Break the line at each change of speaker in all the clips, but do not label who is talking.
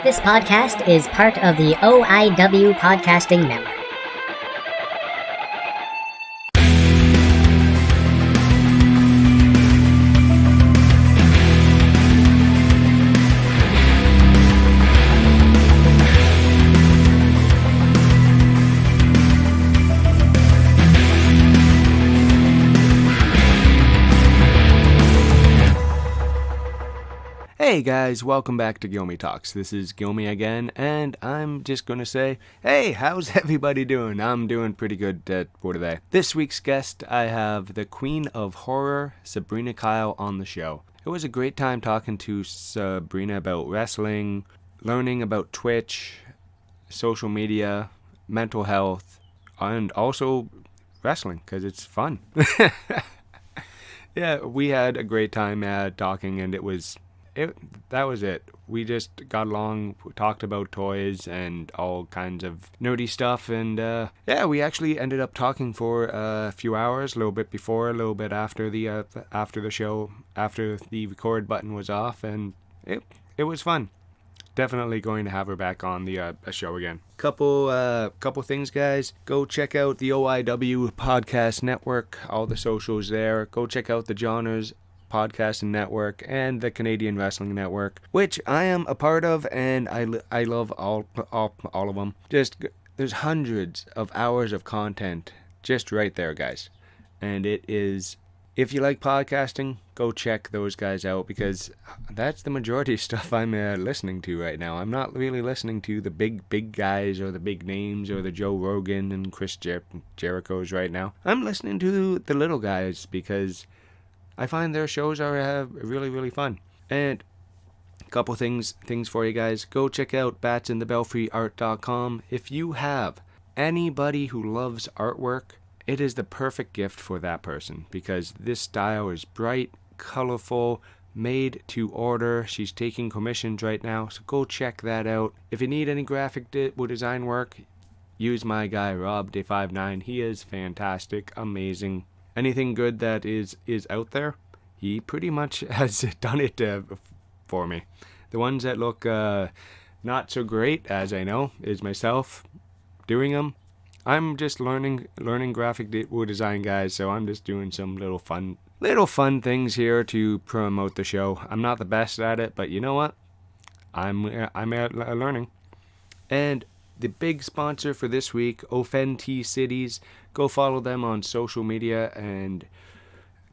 This podcast is part of the OIW Podcasting Network.
Hey guys, welcome back to Guilmy Talks. This is Guilmy again, and I'm just going to say, hey, how's everybody doing? I'm doing pretty good for today. This week's guest, I have the Queen of Horror, Sabrina Kyle, on the show. It was a great time talking to Sabrina about wrestling, learning about Twitch, social media, mental health, and also wrestling, because it's fun. Yeah, we had a great time talking, and that was it. We just got along, talked about toys and all kinds of nerdy stuff, and we actually ended up talking for a few hours, a little bit before, a little bit after the show, after the record button was off, and it was fun. Definitely going to have her back on the show again. Couple things, guys. Go check out the OIW Podcast Network, all the socials there. Go check out the Johners Podcasting Network and the Canadian Wrestling Network, which I am a part of, and I love all of them. There's hundreds of hours of content just right there, guys. And it is, if you like podcasting, go check those guys out, because that's the majority of stuff I'm listening to right now. I'm not really listening to the big guys or the big names or the Joe Rogan and Chris Jericho's right now. I'm listening to the little guys because I find their shows are really, really fun. And a couple things for you guys. Go check out batsinthebelfryart.com. If you have anybody who loves artwork, it is the perfect gift for that person, because this style is bright, colorful, made to order. She's taking commissions right now, so go check that out. If you need any graphic design work, use my guy Rob Day59. He is fantastic, amazing. Anything good that is out there, he pretty much has done it for me. The ones that look not so great, as I know, is myself doing them. I'm just learning graphic design, guys, so I'm just doing some little fun things here to promote the show. I'm not the best at it, but you know what? I'm learning. And the big sponsor for this week, Offend T Cities. Go follow them on social media and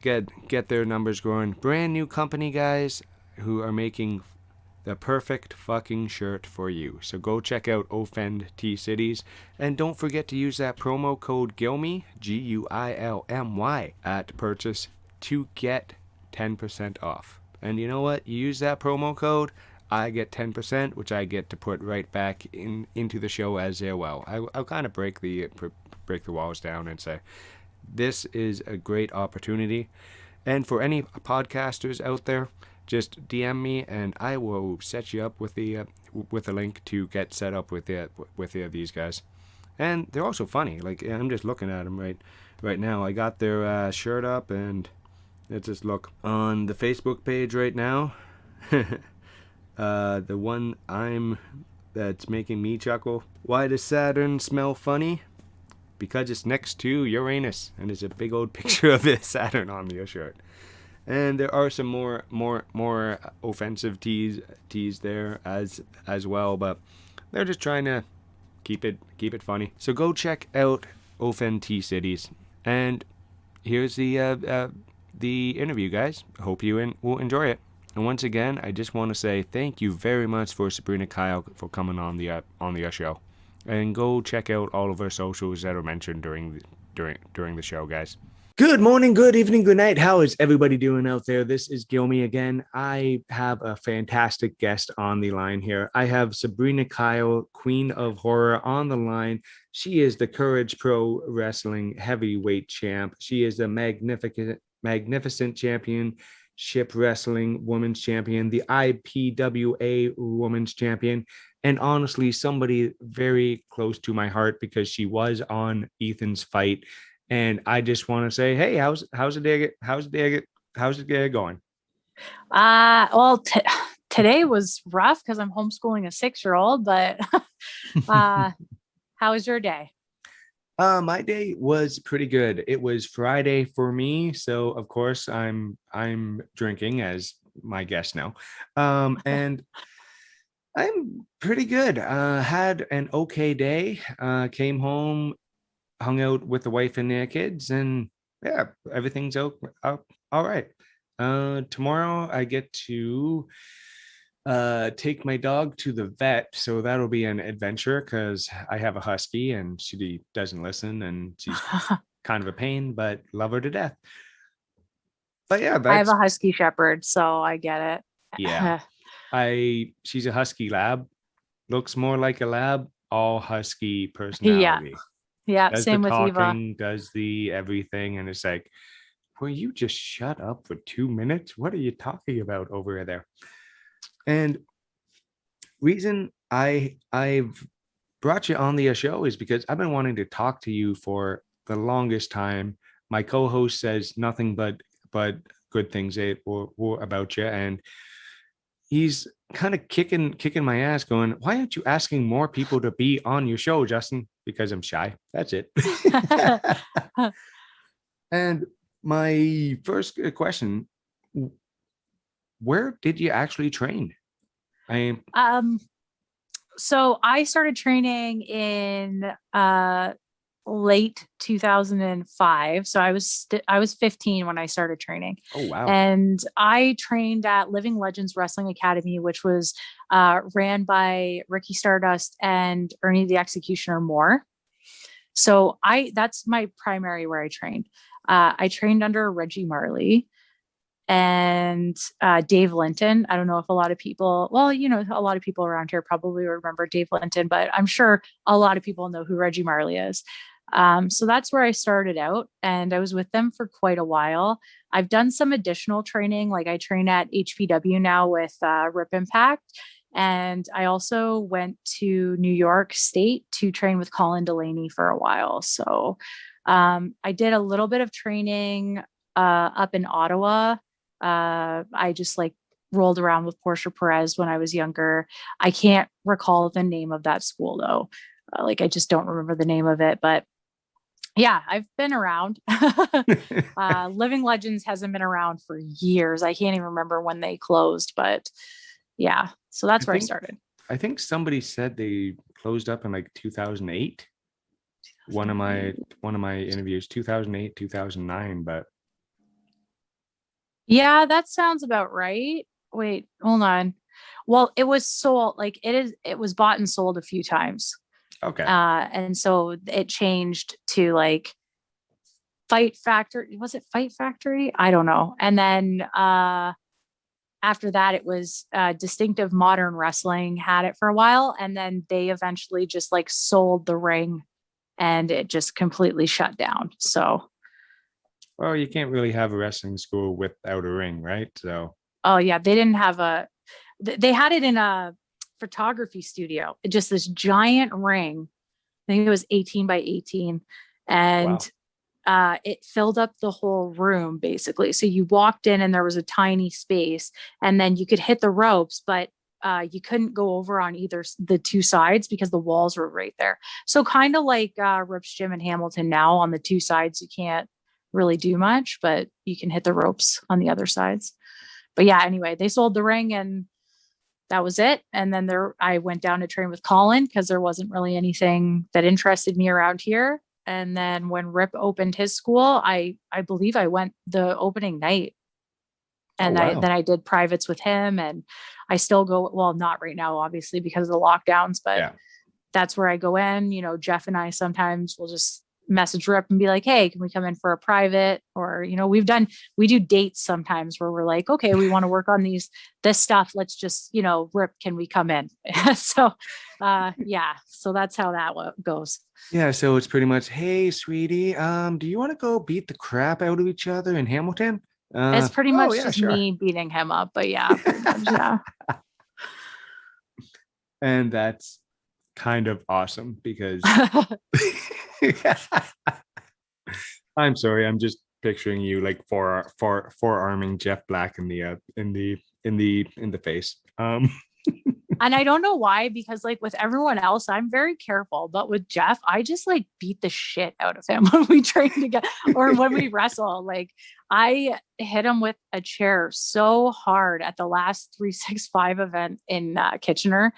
get their numbers growing. Brand new company, guys, who are making the perfect fucking shirt for you. So go check out Offend T Cities, and don't forget to use that promo code Guilmy, Guilmy, at purchase to get 10% off. And you know what? You use that promo code, I get 10%, which I get to put right back into the show as well. I'll kind of break the walls down and say, this is a great opportunity. And for any podcasters out there, just DM me and I will set you up with a link to get set up with these guys. And they're also funny. Like, I'm just looking at them right now. I got their shirt up, and let's just look on the Facebook page right now. The one that's making me chuckle. Why does Saturn smell funny? Because it's next to Uranus, and there's a big old picture of Saturn on your shirt. And there are some more offensive tees there as well, but they're just trying to keep it funny. So go check out Offend T Cities, and here's the interview, guys. Hope you will enjoy it. And once again, I just want to say thank you very much for Sabrina Kyle for coming on the show. And go check out all of our socials that are mentioned during the show, guys. Good morning, good evening, good night. How is everybody doing out there? This is Guilmy again. I have a fantastic guest on the line here. I have Sabrina Kyle, Queen of Horror, on the line. She is the Courage Pro Wrestling heavyweight champ. She is the magnificent championship wrestling women's champion, the IPWA women's champion, and honestly, somebody very close to my heart because she was on Ethan's fight. And I just want to say, hey, how's the day going?
today was rough because I'm homeschooling a 6-year-old, but how was your day?
My day was pretty good. It was Friday for me, so of course I'm drinking, as my guests know. And I'm pretty good. Had an okay day. Came home, hung out with the wife and their kids, and yeah, everything's all right. Tomorrow I get to take my dog to the vet, so that'll be an adventure because I have a husky and she doesn't listen and she's kind of a pain, but love her to death. But yeah,
I have
that's
a husky shepherd, so I get
yeah.
it.
She's a husky lab, looks more like a lab, all husky
Yeah.
personality.
Yeah.
Does the
Same with Eva.
talking, does the everything, and it's like, will you just shut up for 2 minutes? What are you talking about over there? And reason I've brought you on the show is because I've been wanting to talk to you for the longest time. My co-host says nothing but good things or about you, and he's kind of kicking my ass, going, "Why aren't you asking more people to be on your show, Justin?" Because I'm shy. That's it. And my first question: where did you actually train? I
um, so I started training in late 2005. So I was 15 when I started training.
Oh wow.
And I trained at Living Legends Wrestling Academy, which was ran by Ricky Stardust and Ernie the Executioner Moore. So that's my primary where I trained. I trained under Reggie Marley and Dave Linton. I don't know if a lot of people, well, a lot of people around here probably remember Dave Linton, but I'm sure a lot of people know who Reggie Marley is. So that's where I started out, and I was with them for quite a while. I've done some additional training, like I train at HPW now with Rip Impact. And I also went to New York State to train with Colin Delaney for a while. So I did a little bit of training up in Ottawa. I just like rolled around with Portia Perez when I was younger. I can't recall the name of that school though. Like I just don't remember the name of it, but yeah, I've been around. Living Legends hasn't been around for years. I can't even remember when they closed, but yeah, so that's where I started.
I think somebody said they closed up in like 2008. One of my interviews, 2008, 2009, but
Yeah, that sounds about right. Wait, hold on. Well, it was sold, like it was bought and sold a few times.
okay.
And so it changed to like Fight Factory. Was it Fight Factory? I don't know. And then after that, it was Distinctive Modern Wrestling had it for a while. And then they eventually just like sold the ring and it just completely shut down. So,
Well, you can't really have a wrestling school without a ring, right? So,
oh, yeah, they didn't have they had it in a photography studio, just this giant ring. I think it was 18 by 18.
wow.
And it filled up the whole room basically. So you walked in and there was a tiny space, and then you could hit the ropes, but you couldn't go over on the two sides because the walls were right there. So kind of like Rip's Gym in Hamilton now, on the two sides, you can't really do much, but you can hit the ropes on the other sides. But yeah, anyway, they sold the ring and that was it. And then I went down to train with Colin because there wasn't really anything that interested me around here. And then when Rip opened his school, I believe I went the opening night. And
wow.
then I did privates with him, and I still go, well, not right now, obviously, because of the lockdowns, but
Yeah.
that's where I go in. Jeff and I sometimes will just message Rip and be like, hey, can we come in for a private? Or, we do dates sometimes where we're like, okay, we want to work on this stuff. Let's just, Rip, can we come in? So, yeah, so that's how that goes.
Yeah, so it's pretty much, hey, sweetie, do you want to go beat the crap out of each other in Hamilton?
It's pretty much
yeah,
just
sure.
me beating him up, but yeah, pretty much, yeah.
And that's kind of awesome because I'm sorry, I'm just picturing you like forearming Jeff Black in the face.
And I don't know why, because like with everyone else, I'm very careful. But with Jeff, I just like beat the shit out of him when we train together or when we wrestle. Like I hit him with a chair so hard at the last 365 event in Kitchener.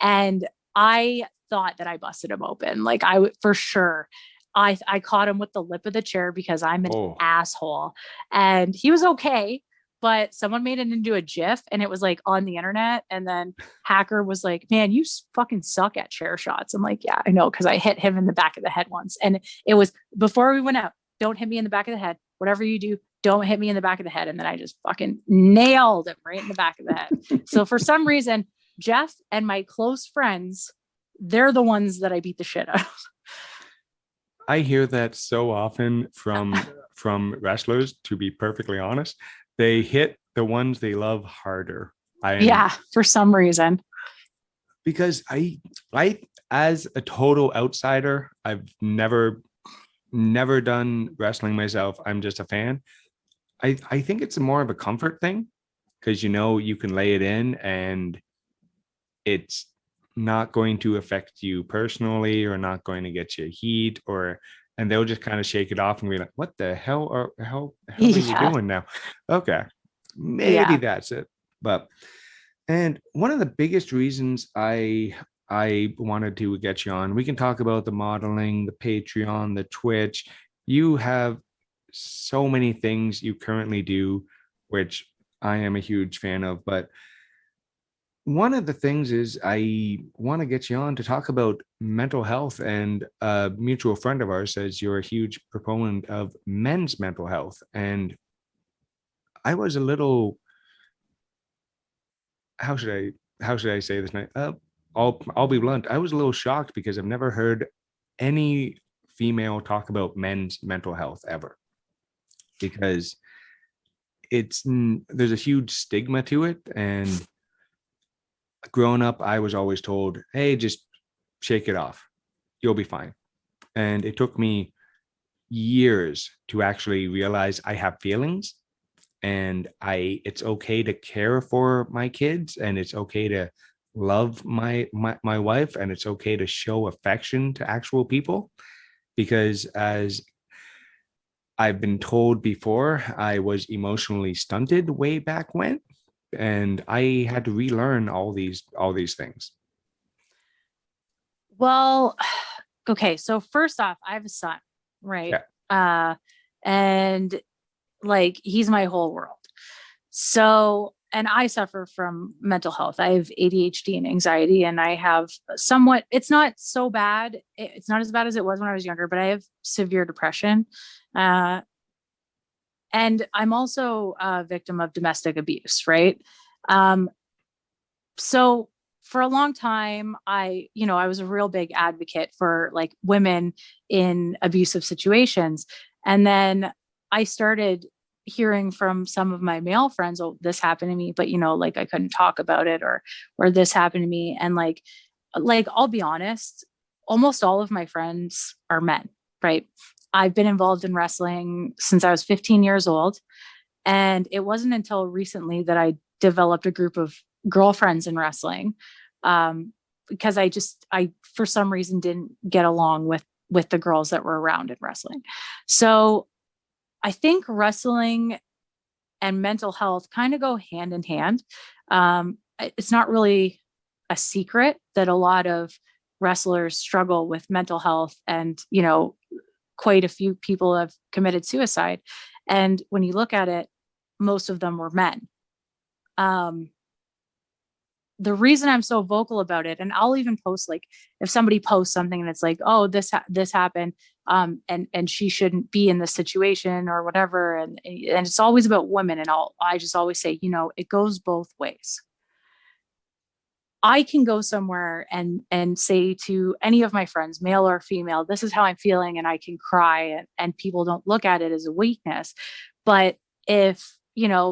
And I thought that I busted him open. Like for sure. I caught him with the lip of the chair because I'm an asshole. And he was okay. But someone made it into a GIF and it was like on the internet. And then Hacker was like, man, you fucking suck at chair shots. I'm like, yeah, I know. Cause I hit him in the back of the head once. And it was before we went out, don't hit me in the back of the head. Whatever you do, don't hit me in the back of the head. And then I just fucking nailed him right in the back of the head. So for some reason, Jeff and my close friends, they're the ones that I beat the shit out of.
I hear that so often from wrestlers, to be perfectly honest. They hit the ones they love harder.
Yeah, for some reason.
Because I as a total outsider, I've never done wrestling myself. I'm just a fan. I think it's more of a comfort thing because you can lay it in and it's not going to affect you personally or not going to get you heat and they'll just kind of shake it off and be like, what the hell are you doing now? Okay. Maybe that's it. And one of the biggest reasons I wanted to get you on, we can talk about the modeling, the Patreon, the Twitch. You have so many things you currently do, which I am a huge fan of, but one of the things is I want to get you on to talk about mental health, and a mutual friend of ours says you're a huge proponent of men's mental health. And I was a little, how should I say this night? I'll be blunt. I was a little shocked because I've never heard any female talk about men's mental health ever, because there's a huge stigma to it. And growing up, I was always told, hey, just shake it off. You'll be fine. And it took me years to actually realize I have feelings and it's okay to care for my kids, and it's okay to love my wife, and it's okay to show affection to actual people. Because as I've been told before, I was emotionally stunted way back when, and I had to relearn all these things.
Well, okay. So first off, I have a son, right? Yeah. And like, he's my whole world. So, and I suffer from mental health. I have ADHD and anxiety, and I have it's not so bad. It's not as bad as it was when I was younger, but I have severe depression. And I'm also a victim of domestic abuse, right? So for a long time, I was a real big advocate for like women in abusive situations. And then I started hearing from some of my male friends, oh, this happened to me, but like I couldn't talk about it, or this happened to me. And like, I'll be honest, almost all of my friends are men, right? I've been involved in wrestling since I was 15 years old. And it wasn't until recently that I developed a group of girlfriends in wrestling, because I for some reason didn't get along with the girls that were around in wrestling. So I think wrestling and mental health kind of go hand in hand. It's not really a secret that a lot of wrestlers struggle with mental health, and quite a few people have committed suicide. And when you look at it, most of them were men. The reason I'm so vocal about it, and I'll even post, like, if somebody posts something and it's like, oh, this happened, and she shouldn't be in this situation or whatever. And it's always about women. And I just always say, it goes both ways. I can go somewhere and say to any of my friends, male or female, this is how I'm feeling, and I can cry, and people don't look at it as a weakness. But if,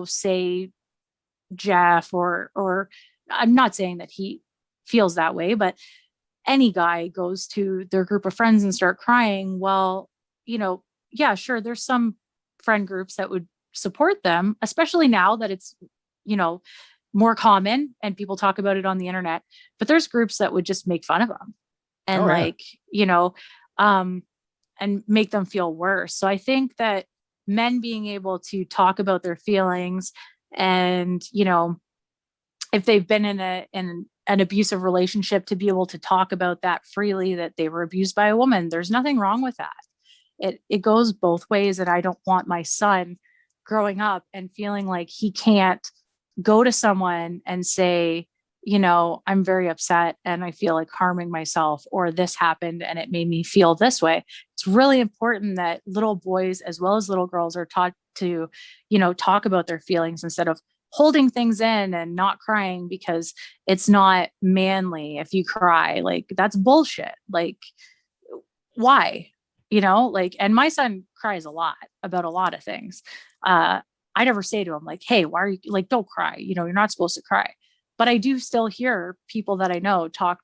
say Jeff or I'm not saying that he feels that way, but any guy goes to their group of friends and start crying, well, yeah, sure, there's some friend groups that would support them, especially now that it's, more common and people talk about it on the internet, but there's groups that would just make fun of them and like, you know, and make them feel worse. So I think that men being able to talk about their feelings and, you know, if they've been in an abusive relationship, to be able to talk about that freely, that they were abused by a woman, there's nothing wrong with that. It goes both ways. And I don't want my son growing up and feeling like he can't go to someone and say, you know, I'm very upset and I feel like harming myself, or this happened and it made me feel this way. It's really important that little boys as well as little girls are taught to, you know, talk about their feelings instead of holding things in and not crying because it's not manly if you cry. Like, that's bullshit. Like, why? You know, like, and my son cries a lot about a lot of things. I never say to him like, hey, why are you, like, don't cry, you know, you're not supposed to cry. But I do still hear people that I know talk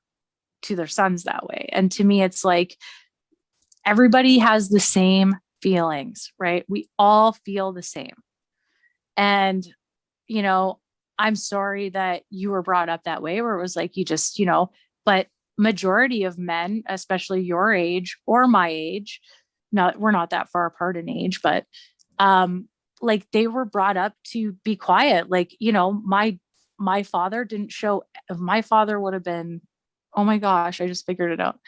to their sons that way. And to me, it's like everybody has the same feelings, right? We all feel the same. And, you know, I'm sorry that you were brought up that way, where it was like, you just, you know, but majority of men, especially your age or my age, we're not that far apart in age, but, like, they were brought up to be quiet. Like, you know, my father didn't show, if my father would have been, oh my gosh, I just figured it out.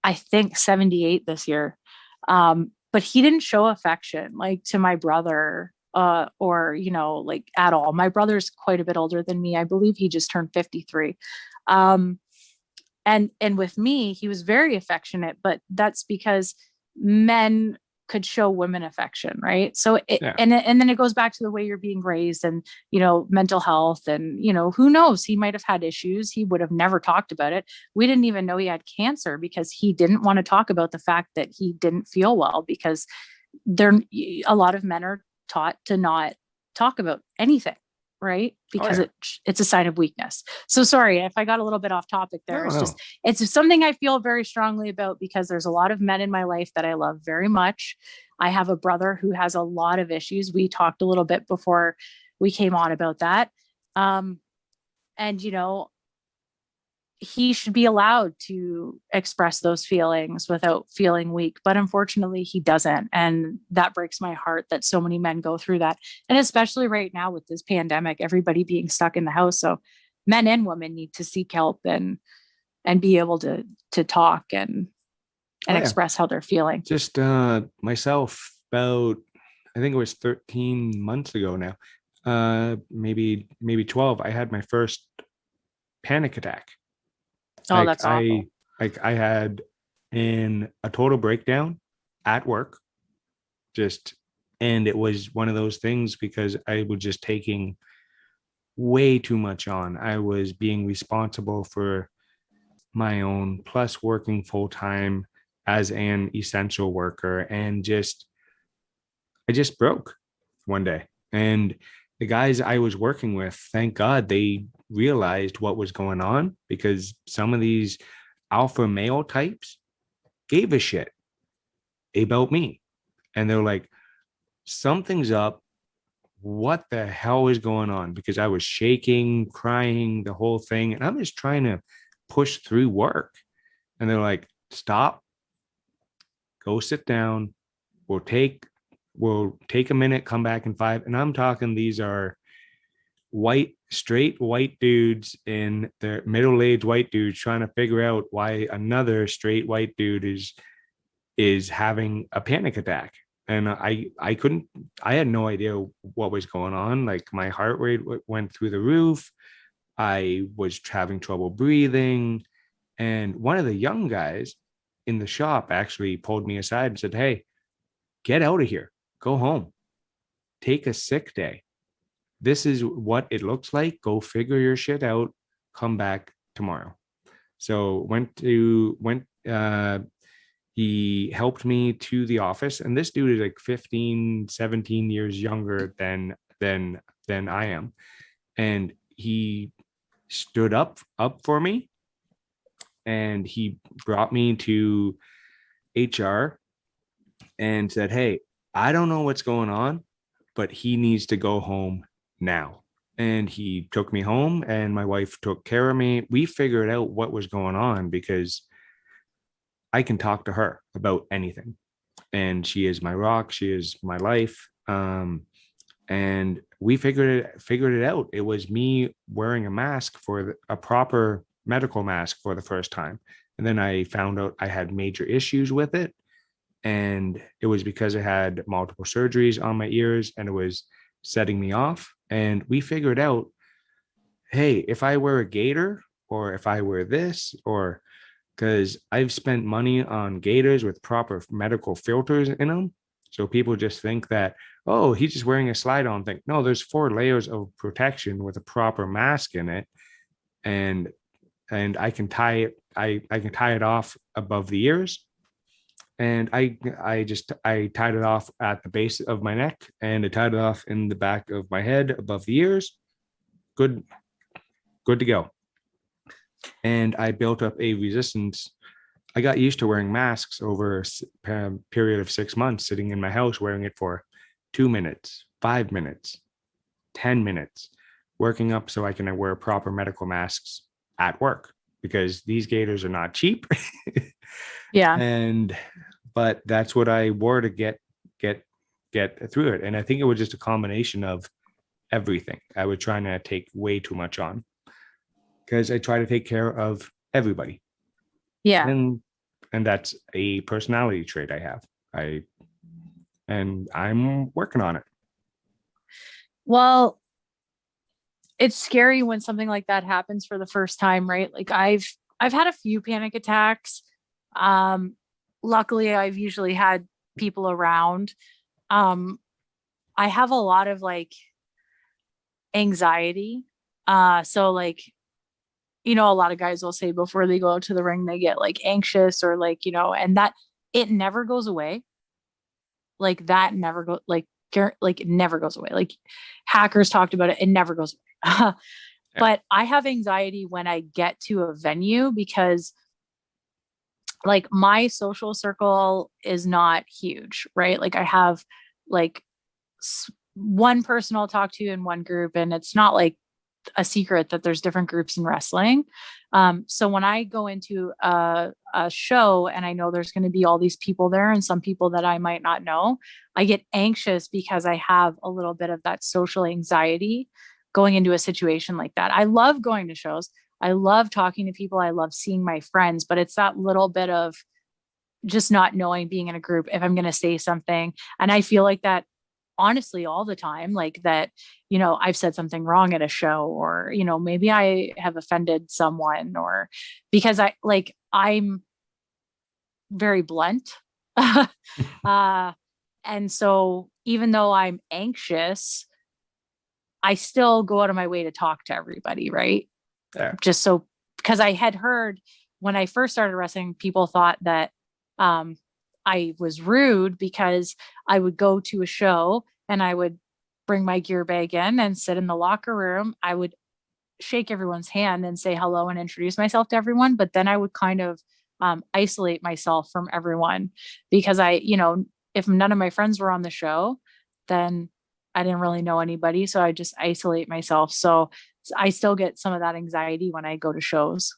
I think 78 this year. But he didn't show affection like to my brother, or, you know, like at all. My brother's quite a bit older than me. I believe he just turned 53. And with me, he was very affectionate, but that's because men could show women affection, right? So and then it goes back to the way you're being raised and, you know, mental health, and, you know, who knows, he might have had issues. He would have never talked about it. We didn't even know he had cancer because he didn't want to talk about the fact that he didn't feel well, because a lot of men are taught to not talk about anything, right? Because it's a sign of weakness. So sorry if I got a little bit off topic there. It's something I feel very strongly about, because there's a lot of men in my life that I love very much. I have a brother who has a lot of issues. We talked a little bit before we came on about that. And, you know, he should be allowed to express those feelings without feeling weak, but unfortunately he doesn't. And that breaks my heart that so many men go through that. And especially right now with this pandemic, everybody being stuck in the house. So men and women need to seek help and be able to talk and express how they're feeling.
Just myself, about, I think it was 13 months ago now, maybe 12, I had my first panic attack.
Oh, that's awful.
I had a total breakdown at work, and it was one of those things because I was just taking way too much on. I was being responsible for my own, plus working full time as an essential worker, and I just broke one day. And the guys I was working with, thank God, they realized what was going on, because some of these alpha male types gave a shit about me. And they're like, something's up. What the hell is going on? Because I was shaking, crying, the whole thing. And I'm just trying to push through work. And they're like, stop, go sit down. We'll take a minute, come back in 5. And I'm talking, these are straight white dudes in their middle-aged white dudes trying to figure out why another straight white dude is having a panic attack. And I had no idea what was going on. Like, my heart rate went through the roof. I was having trouble breathing. And one of the young guys in the shop actually pulled me aside and said, hey, get out of here. Go home. Take a sick day. This is what it looks like. Go figure your shit out. Come back tomorrow. So he helped me to the office, and this dude is like 15, 17 years younger than I am. And he stood up for me, and he brought me to HR and said, hey, I don't know what's going on, but he needs to go home now. And he took me home, and my wife took care of me. We figured out what was going on because I can talk to her about anything. And she is my rock. She is my life. And we figured it out. It was me wearing a mask a proper medical mask for the first time. And then I found out I had major issues with it. And it was because I had multiple surgeries on my ears and it was setting me off. And we figured out, hey, if I wear a gaiter or if I wear this, or because I've spent money on gaiters with proper medical filters in them. So people just think that, oh, he's just wearing a slide on thing. No, there's 4 layers of protection with a proper mask in it. And I can tie it, I can tie it off above the ears. And I tied it off at the base of my neck, and I tied it off in the back of my head above the ears. Good to go. And I built up a resistance. I got used to wearing masks over a period of 6 months, sitting in my house wearing it for 2 minutes, 5 minutes, 10 minutes, working up so I can wear proper medical masks at work, because these gaiters are not cheap.
Yeah.
But that's what I wore to get through it. And I think it was just a combination of everything. I was trying to take way too much on, because I try to take care of everybody.
Yeah.
And that's a personality trait I have. I'm working on it.
Well, it's scary when something like that happens for the first time, right? Like I've had a few panic attacks. Luckily I've usually had people around. I have a lot of like anxiety. So like, a lot of guys will say before they go out to the ring, they get like anxious or like, and that it never goes away. Like that never go like it never goes away. Like hackers talked about it. It never goes away. But I have anxiety when I get to a venue because like my social circle is not huge, right? Like I have like one person I'll talk to in one group, and it's not like a secret that there's different groups in wrestling. So when I go into a show and I know there's going to be all these people there and some people that I might not know, I get anxious because I have a little bit of that social anxiety going into a situation like that. I love going to shows. I love talking to people. I love seeing my friends, but it's that little bit of just not knowing being in a group if I'm going to say something. And I feel like that honestly all the time, like that, I've said something wrong at a show, or, maybe I have offended someone, or because I'm very blunt. And so even though I'm anxious, I still go out of my way to talk to everybody. Right.
Yeah.
Just so, because I had heard when I first started wrestling, people thought that, I was rude because I would go to a show and I would bring my gear bag in and sit in the locker room. I would shake everyone's hand and say hello and introduce myself to everyone. But then I would kind of isolate myself from everyone because if none of my friends were on the show, then I didn't really know anybody. So I just isolate myself. So I still get some of that anxiety when I go to shows,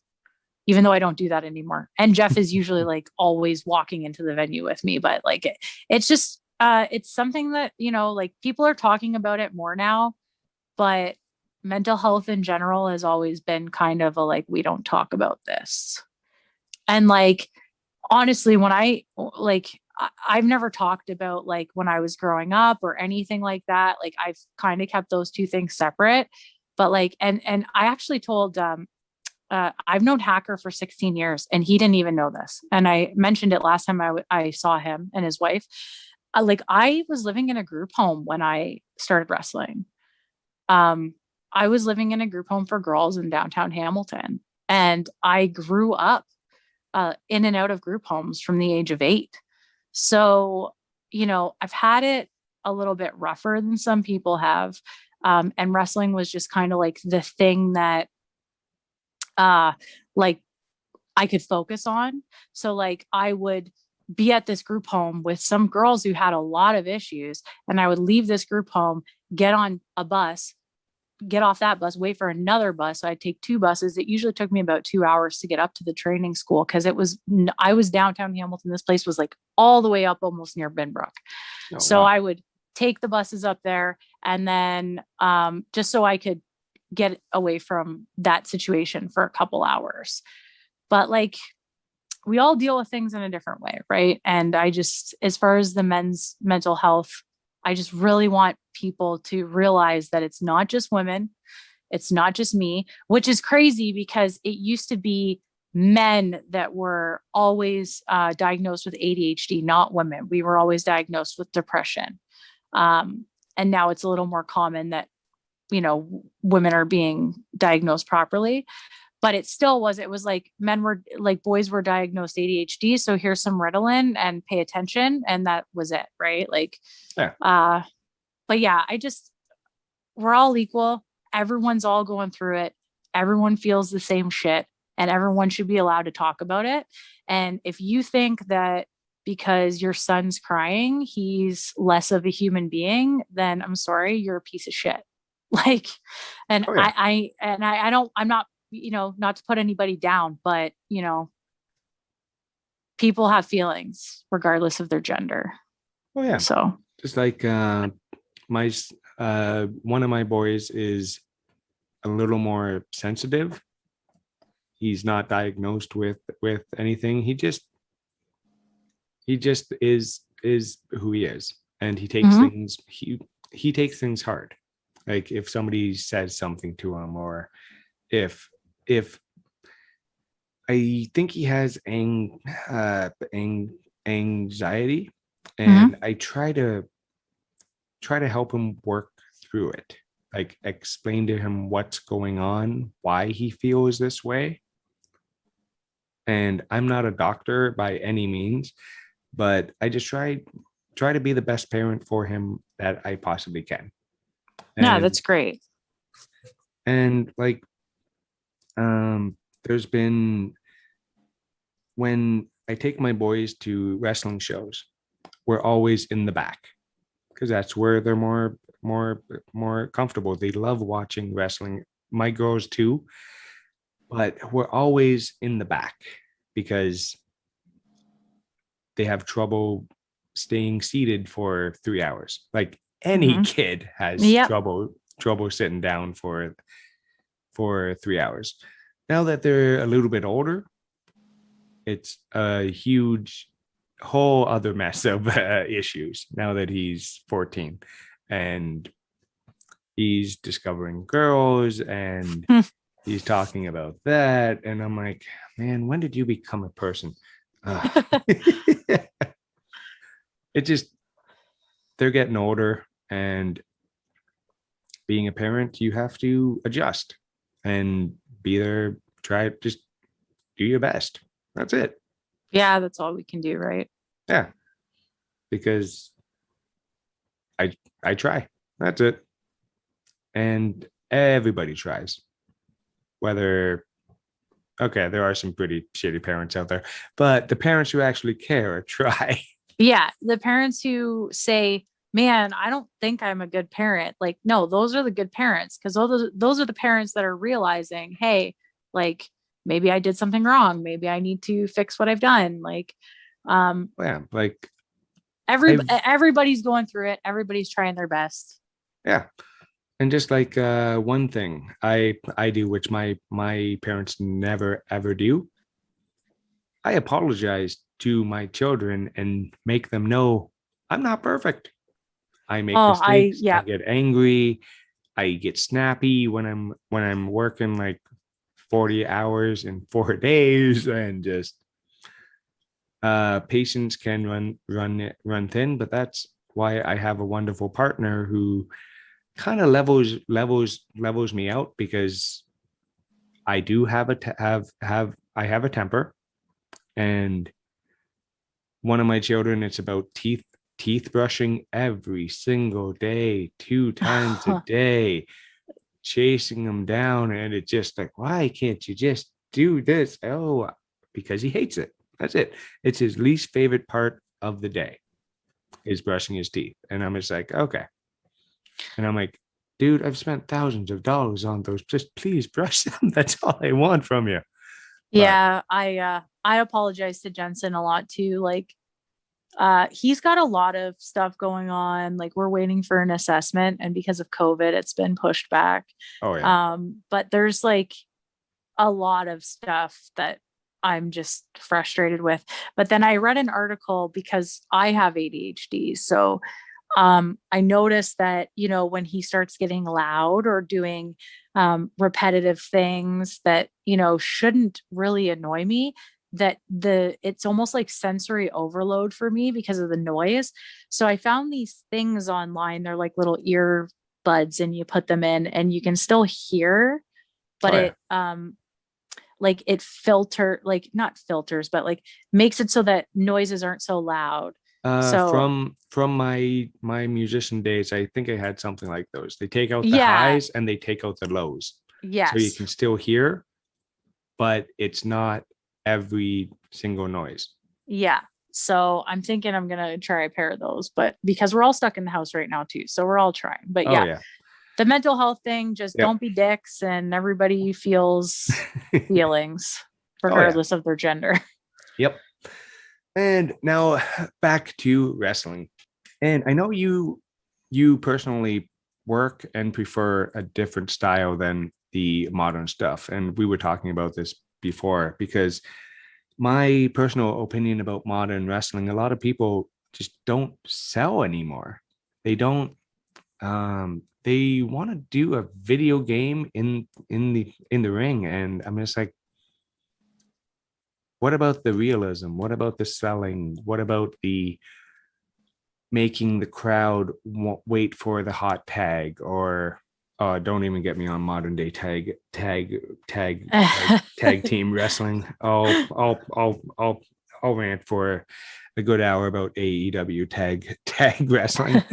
even though I don't do that anymore. And Jeff is usually like always walking into the venue with me, but like, it's just, it's something that, like people are talking about it more now, but mental health in general has always been kind of like, we don't talk about this. And like, honestly, when I've never talked about like when I was growing up or anything like that. Like I've kind of kept those two things separate, but like, and I actually told, I've known Hacker for 16 years and he didn't even know this. And I mentioned it last time I saw him and his wife. Like I was living in a group home when I started wrestling. I was living in a group home for girls in downtown Hamilton, and I grew up in and out of group homes from the age of 8. So, I've had it a little bit rougher than some people have. And wrestling was just kind of like the thing that like I could focus on. So like I would be at this group home with some girls who had a lot of issues, and I would leave this group home, get on a bus, get off that bus, wait for another bus. So I'd take 2 buses. It usually took me about 2 hours to get up to the training school because I was downtown Hamilton. This place was like all the way up almost near Binbrook.
Oh,
So
wow.
I would take the buses up there and then just so I could get away from that situation for a couple hours. But like, we all deal with things in a different way, right? And I just, as far as the men's mental health, I just really want people to realize that it's not just women, it's not just me, which is crazy because it used to be men that were always diagnosed with ADHD, not women. We were always diagnosed with depression. And now it's a little more common that, you know, women are being diagnosed properly. But it was like boys were diagnosed ADHD. So here's some Ritalin and pay attention. And that was it. Right. Like,
Yeah.
but yeah, we're all equal. Everyone's all going through it. Everyone feels the same shit and everyone should be allowed to talk about it. And if you think that because your son's crying, he's less of a human being, then I'm sorry, you're a piece of shit. Like, and
Oh, yeah.
I'm not, you know, not to put anybody down, but you know, people have feelings regardless of their gender.
Oh, yeah.
So
Just like my one of my boys is a little more sensitive. He's not diagnosed with anything. He just is who he is, and he takes things he takes things hard. Like if somebody says something to him, or if I think he has anxiety, and I try to help him work through it. Like explain to him what's going on, why he feels this way. And I'm not a doctor by any means, but I just try to be the best parent for him that I possibly can.
no, that's great.
And like, there's been, when I take my boys to wrestling shows, we're always in the back because that's where they're more comfortable. They love watching wrestling. My girls too, but we're always in the back because they have trouble staying seated for 3 hours. Like any kid has trouble sitting down for 3 hours. Now that they're a little bit older, it's a huge whole other mess of issues now that he's 14 and he's discovering girls and he's talking about that. And I'm like, man, when did you become a person? It just, they're getting older, and being a parent, you have to adjust and be there. Just do your best. That's it.
Yeah, that's all we can do, right?
Yeah, because I try. That's it. And everybody tries. Whether, okay, there are some pretty shitty parents out there, but the parents who actually care try.
Yeah, the parents who say, man, I don't think I'm a good parent. Like, no, those are the good parents, because those are the parents that are realizing, hey, like maybe I did something wrong. Maybe I need to fix what I've done. Like,
Yeah, like
everybody's going through it. Everybody's trying their best.
Yeah. And just like one thing I do, which my parents never ever do, I apologize to my children and make them know I'm not perfect. I make mistakes. I get angry. I get snappy when I'm working like 40 hours in 4 days, and just patience can run thin. But that's why I have a wonderful partner who kind of levels me out, because I do have a temper. And one of my children, it's about teeth brushing every single day, 2 times a day, chasing them down. And it's just like, why can't you just do this? Oh, because he hates it. That's it. It's his least favorite part of the day, is brushing his teeth. And I'm just like, okay. And I'm like, dude, I've spent thousands of dollars on those. Just please brush them. That's all I want from you. But
Yeah, I apologize to Jensen a lot too. Like he's got a lot of stuff going on. Like we're waiting for an assessment, and because of COVID, it's been pushed back.
oh yeah,
But there's like a lot of stuff that I'm just frustrated with. But then I read an article because I have ADHD. So I noticed that, you know, when he starts getting loud or doing repetitive things that, you know, shouldn't really annoy me, that it's almost like sensory overload for me because of the noise. So I found these things online. They're like little earbuds, and you put them in and you can still hear, but
oh yeah.
it like it like not filters, but like makes it so that noises aren't so loud. So
From my musician days, I think I had something like those. They take out the
yeah,
highs and they take out the lows, so you
yes.
can still hear, but it's not every single noise.
Yeah. So I'm thinking I'm gonna try a pair of those, but because we're all stuck in the house right now too. So we're all trying. But
Oh
yeah,
yeah,
the mental health thing, just
yep.
don't be dicks, and everybody feels feelings
Oh yeah,
regardless of their gender.
yep. And now back to wrestling. And I know you personally work and prefer a different style than the modern stuff. And we were talking about this before because my personal opinion about modern wrestling, a lot of people just don't sell anymore. They don't they want to do a video game in the ring. And I'm just like, what about the realism? What about the selling? What about the making the crowd wait for the hot tag? Or don't even get me on modern day tag team wrestling. I'll rant for a good hour about AEW tag wrestling.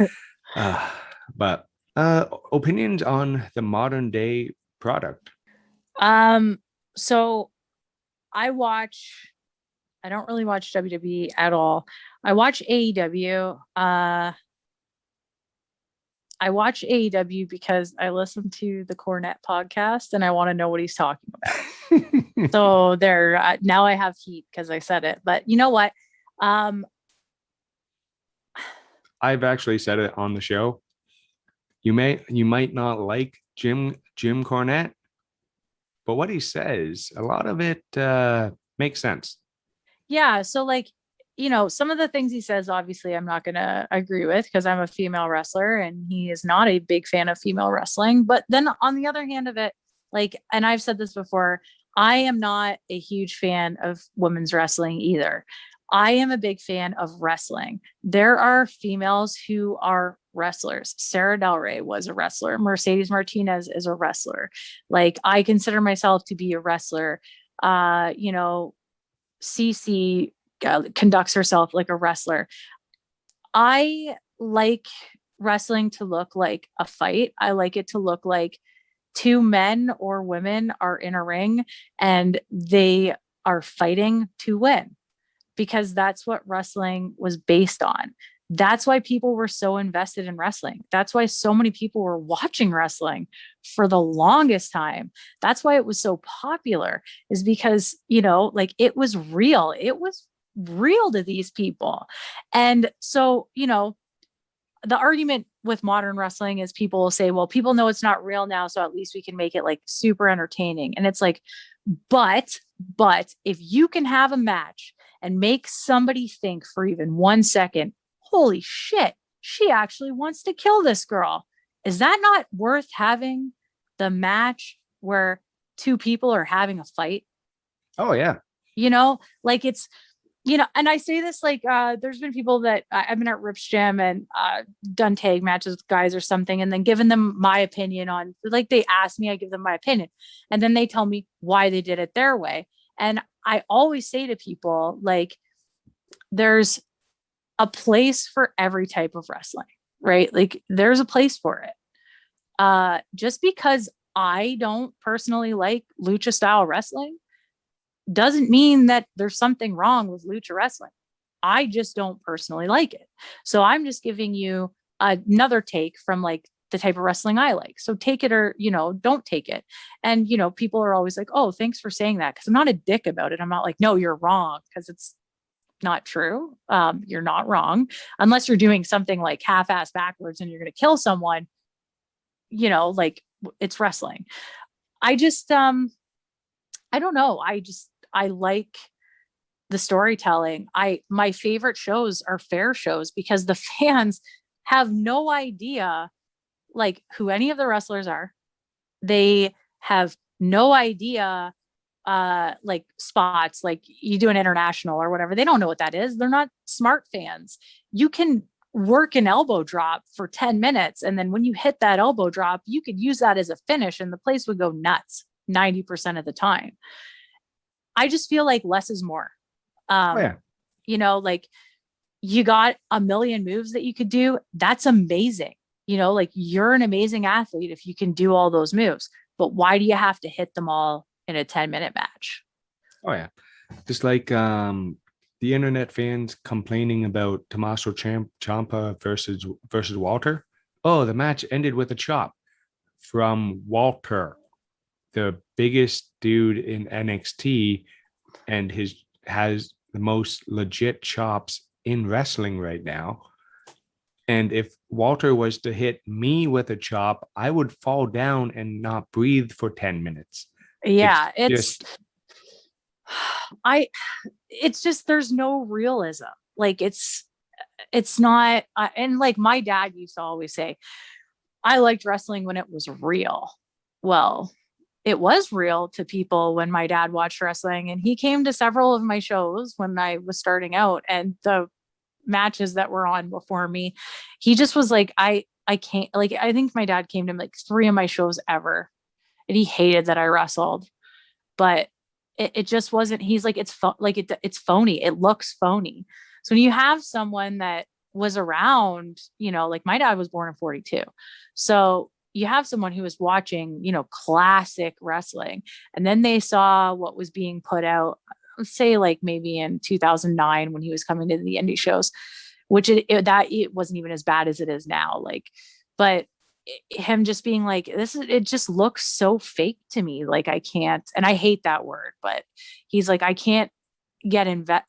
Uh, but opinions on the modern day product.
So I watch I don't really watch WWE at all. I watch AEW. I watch AEW because I listen to the Cornette podcast and I want to know what he's talking about. So there, now I have heat because I said it. But you know what? Um,
I've actually said it on the show. You might not like Jim Cornette, but what he says, a lot of it makes sense.
yeah. So like, you know, some of the things he says, obviously, I'm not going to agree with because I'm a female wrestler and he is not a big fan of female wrestling. But then on the other hand of it, like, and I've said this before, I am not a huge fan of women's wrestling either. I am a big fan of wrestling. There are females who are wrestlers. Sarah Del Rey was a wrestler. Mercedes Martinez is a wrestler. Like I consider myself to be a wrestler. You know, Cece conducts herself like a wrestler. I like wrestling to look like a fight. I like it to look like two men or women are in a ring and they are fighting to win because that's what wrestling was based on. That's why people were so invested in wrestling. That's why so many people were watching wrestling for the longest time. That's why it was so popular, is because, you know, like it was real. It was real to these people. And so, you know, the argument with modern wrestling is people will say, well, people know it's not real now, so at least we can make it like super entertaining. And it's like, but if you can have a match and make somebody think for even 1 second, holy shit, she actually wants to kill this girl, is that not worth having the match where two people are having a fight?
Oh yeah.
You know, like it's, you know, and I say this like there's been people that I've been at Rip's Gym and done tag matches with guys or something, and then given them my opinion on, like they ask me, I give them my opinion, and then they tell me why they did it their way. And I always say to people, like, there's a place for every type of wrestling, right? Like there's a place for it. Just because I don't personally like lucha style wrestling doesn't mean that there's something wrong with lucha wrestling. I just don't personally like it. So I'm just giving you another take from like the type of wrestling I like. So take it or, don't take it. And, people are always like, oh, thanks for saying that. Cause I'm not a dick about it. I'm not like, no, you're wrong. Cause it's not true. You're not wrong unless you're doing something like half-ass backwards and you're going to kill someone, like it's wrestling. I just, I don't know. I like the storytelling. My favorite shows are fair shows because the fans have no idea like who any of the wrestlers are. They have no idea like spots, like you do an international or whatever. They don't know what that is. They're not smart fans. You can work an elbow drop for 10 minutes. And then when you hit that elbow drop, you could use that as a finish and the place would go nuts 90% of the time. I just feel like less is more. Like you got a million moves that you could do. That's amazing. Like you're an amazing athlete if you can do all those moves, but why do you have to hit them all in a 10-minute match?
Oh yeah. Just like the internet fans complaining about Tommaso Ciampa versus Walter. Oh, the match ended with a chop from Walter, the biggest dude in NXT, and has the most legit chops in wrestling right now. And if Walter was to hit me with a chop, I would fall down and not breathe for 10 minutes.
Yeah, it's just there's no realism. Like it's not, and like my dad used to always say, I liked wrestling when it was real. Well, it was real to people when my dad watched wrestling, and he came to several of my shows when I was starting out, and the matches that were on before me, he just was like, I can't, like, I think my dad came to like 3 of my shows ever, and he hated that I wrestled, but it just wasn't, he's like, it's it's phony. It looks phony. So when you have someone that was around, like my dad was born in 42. So you have someone who was watching, classic wrestling, and then they saw what was being put out, say like maybe in 2009 when he was coming to the indie shows, which it wasn't even as bad as it is now. Like, but him just being like, it just looks so fake to me. Like I can't, and I hate that word, but he's like, I can't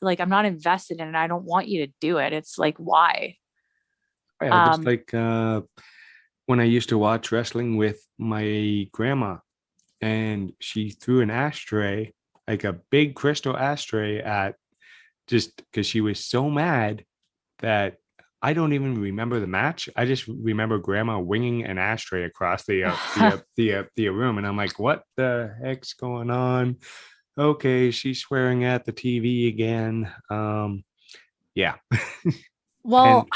like, I'm not invested in it. I don't want you to do it. It's like, why?
Yeah, just like when I used to watch wrestling with my grandma, and she threw an ashtray, like a big crystal ashtray, at, just because she was so mad that I don't even remember the match. I just remember grandma winging an ashtray across the room, and I'm like, what the heck's going on? Okay, she's swearing at the TV again. Yeah.
Well,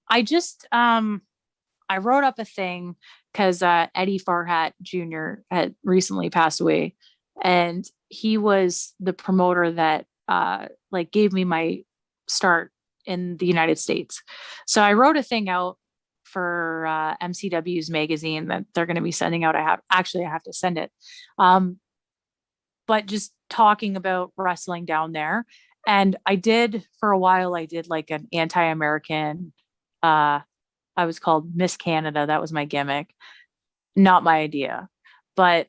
I just I wrote up a thing because Eddie Farhat Jr. had recently passed away, and he was the promoter that like gave me my start in the United States. So I wrote a thing out for MCW's magazine that they're going to be sending out. I have to send it. But just talking about wrestling down there. And I did, for a while, I did like an anti-American, I was called Miss Canada. That was my gimmick. Not my idea. But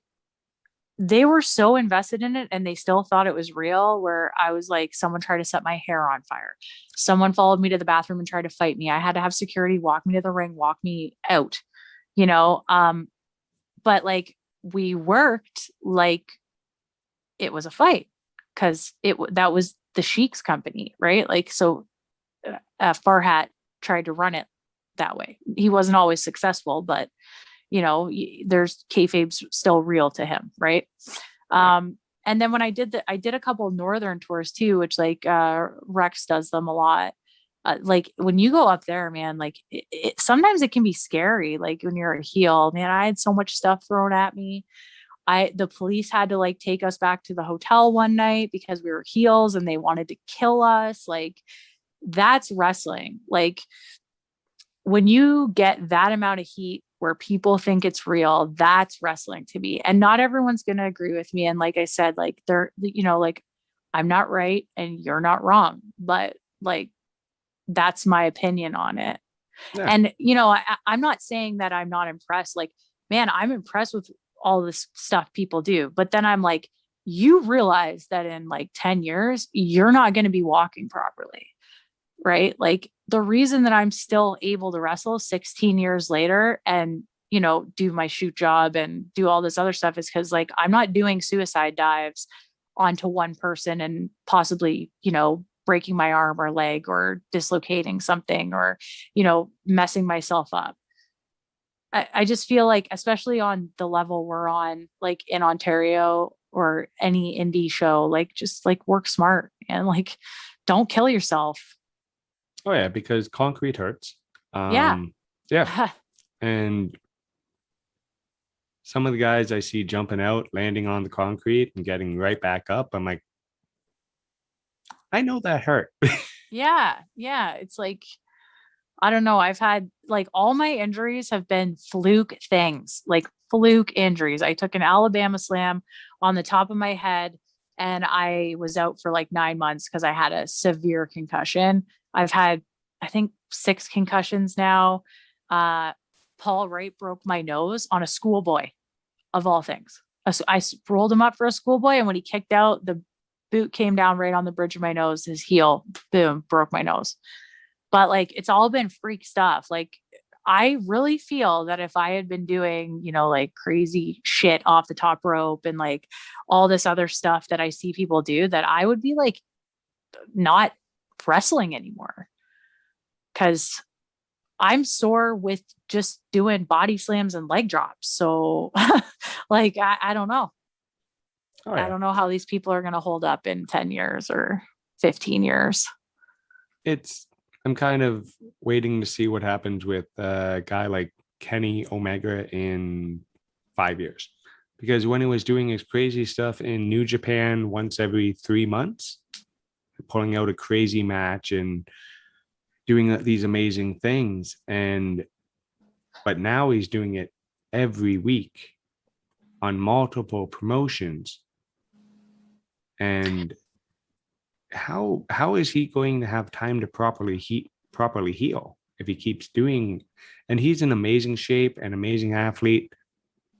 they were so invested in it, and they still thought it was real, where I was like, someone tried to set my hair on fire. Someone followed me to the bathroom and tried to fight me. I had to have security walk me to the ring, walk me out, but like we worked like it was a fight, because that was the Sheik's company, right? Like, so Farhat tried to run it that way. He wasn't always successful, but there's kayfabe's still real to him, right? And then when I did a couple of northern tours too, which like Rex does them a lot. Like when you go up there, man, like sometimes it can be scary. Like when you're a heel, man, I had so much stuff thrown at me. The police had to like take us back to the hotel one night because we were heels and they wanted to kill us. Like that's wrestling. Like when you get that amount of heat where people think it's real, that's wrestling to me. And not everyone's going to agree with me. And like I said, like like I'm not right and you're not wrong, but like, that's my opinion on it.
Yeah.
And, I'm not saying that I'm not impressed. Like, man, I'm impressed with all this stuff people do. But then I'm like, you realize that in like 10 years, you're not going to be walking properly. Right. Like the reason that I'm still able to wrestle 16 years later and, do my shoot job and do all this other stuff is because like I'm not doing suicide dives onto one person and possibly, breaking my arm or leg or dislocating something or, messing myself up. I just feel like, especially on the level we're on, like in Ontario or any indie show, like just like work smart and like don't kill yourself.
Oh yeah, because concrete hurts.
Yeah.
Yeah. And some of the guys I see jumping out, landing on the concrete and getting right back up, I'm like, I know that hurt.
Yeah. Yeah. It's like, I don't know. I've had like all my injuries have been fluke things, like fluke injuries. I took an Alabama slam on the top of my head and I was out for like 9 months because I had a severe concussion. I've had, I think, 6 concussions now. Paul Wright broke my nose on a schoolboy, of all things. I rolled him up for a schoolboy, and when he kicked out, the boot came down right on the bridge of my nose. His heel, boom, broke my nose. But like, it's all been freak stuff. Like, I really feel that if I had been doing, like crazy shit off the top rope and like all this other stuff that I see people do, that I would be like not wrestling anymore. Cause I'm sore with just doing body slams and leg drops. So like, I don't know.
Oh, yeah.
I don't know how these people are going to hold up in 10 years or 15 years.
I'm kind of waiting to see what happens with a guy like Kenny Omega in 5 years. Because when he was doing his crazy stuff in New Japan once every 3 months, pulling out a crazy match and doing these amazing things. But now he's doing it every week on multiple promotions. And how is he going to have time to properly heal if he keeps doing? And he's in amazing shape, an amazing athlete,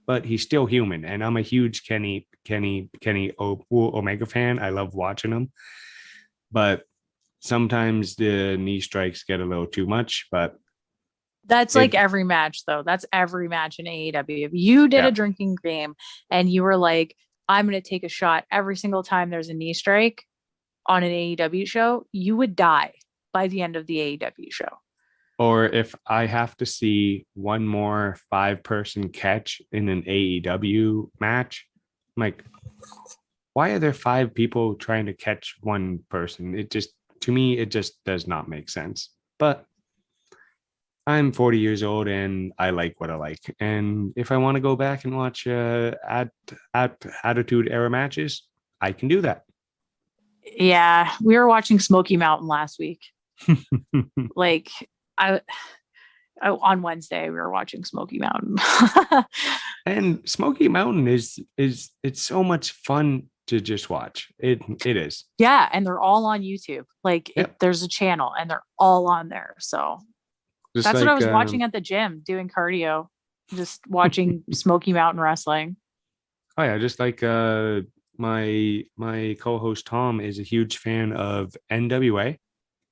but he's still human. And I'm a huge Kenny Omega fan. I love watching him, but sometimes the knee strikes get a little too much. But
that's like every match, though. That's every match in AEW. If you did a drinking game and you were like, I'm going to take a shot every single time there's a knee strike on an AEW show, you would die by the end of the AEW show.
Or if I have to see one more 5-person catch in an AEW match, I'm like, why are there 5 people trying to catch one person? To me, it just does not make sense. But I'm 40 years old and I like what I like. And if I want to go back and watch Attitude Era matches, I can do that.
Yeah, we were watching Smoky Mountain last week. Like, on Wednesday we were watching Smoky Mountain.
And Smoky Mountain is it's so much fun to just watch. It is.
Yeah, and they're all on YouTube. Like, there's a channel and they're all on there. So just that's like, what I was watching at the gym doing cardio, just watching Smoky Mountain Wrestling.
Oh yeah, just like my co-host Tom is a huge fan of NWA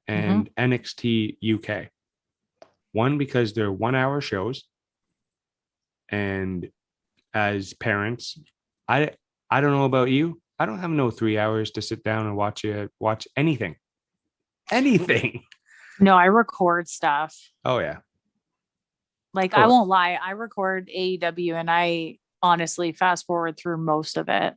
and NXT UK. One, because they're 1-hour shows, and as parents, I don't know about you, I don't have no 3 hours to sit down and watch anything.
No, I record stuff.
Oh yeah.
Like, I won't lie, I record AEW and I honestly fast forward through most of it.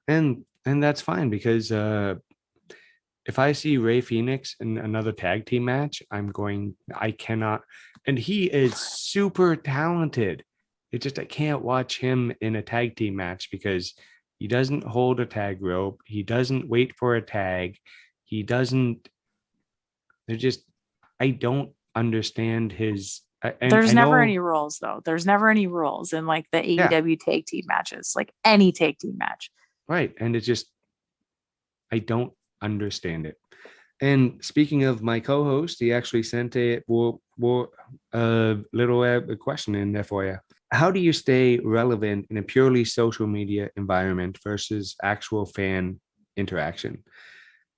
And that's fine, because if I see Ray Phoenix in another tag team match, I cannot, and he is super talented. It's just, I can't watch him in a tag team match because he doesn't hold a tag rope. He doesn't wait for a tag. He doesn't, I don't understand his.
There's never any rules, though. There's never any rules in like the AEW tag team matches, like any tag team match.
Right. And it's just, I don't understand it. And speaking of my co-host, he actually sent a little question in there for you. How do you stay relevant in a purely social media environment versus actual fan interaction?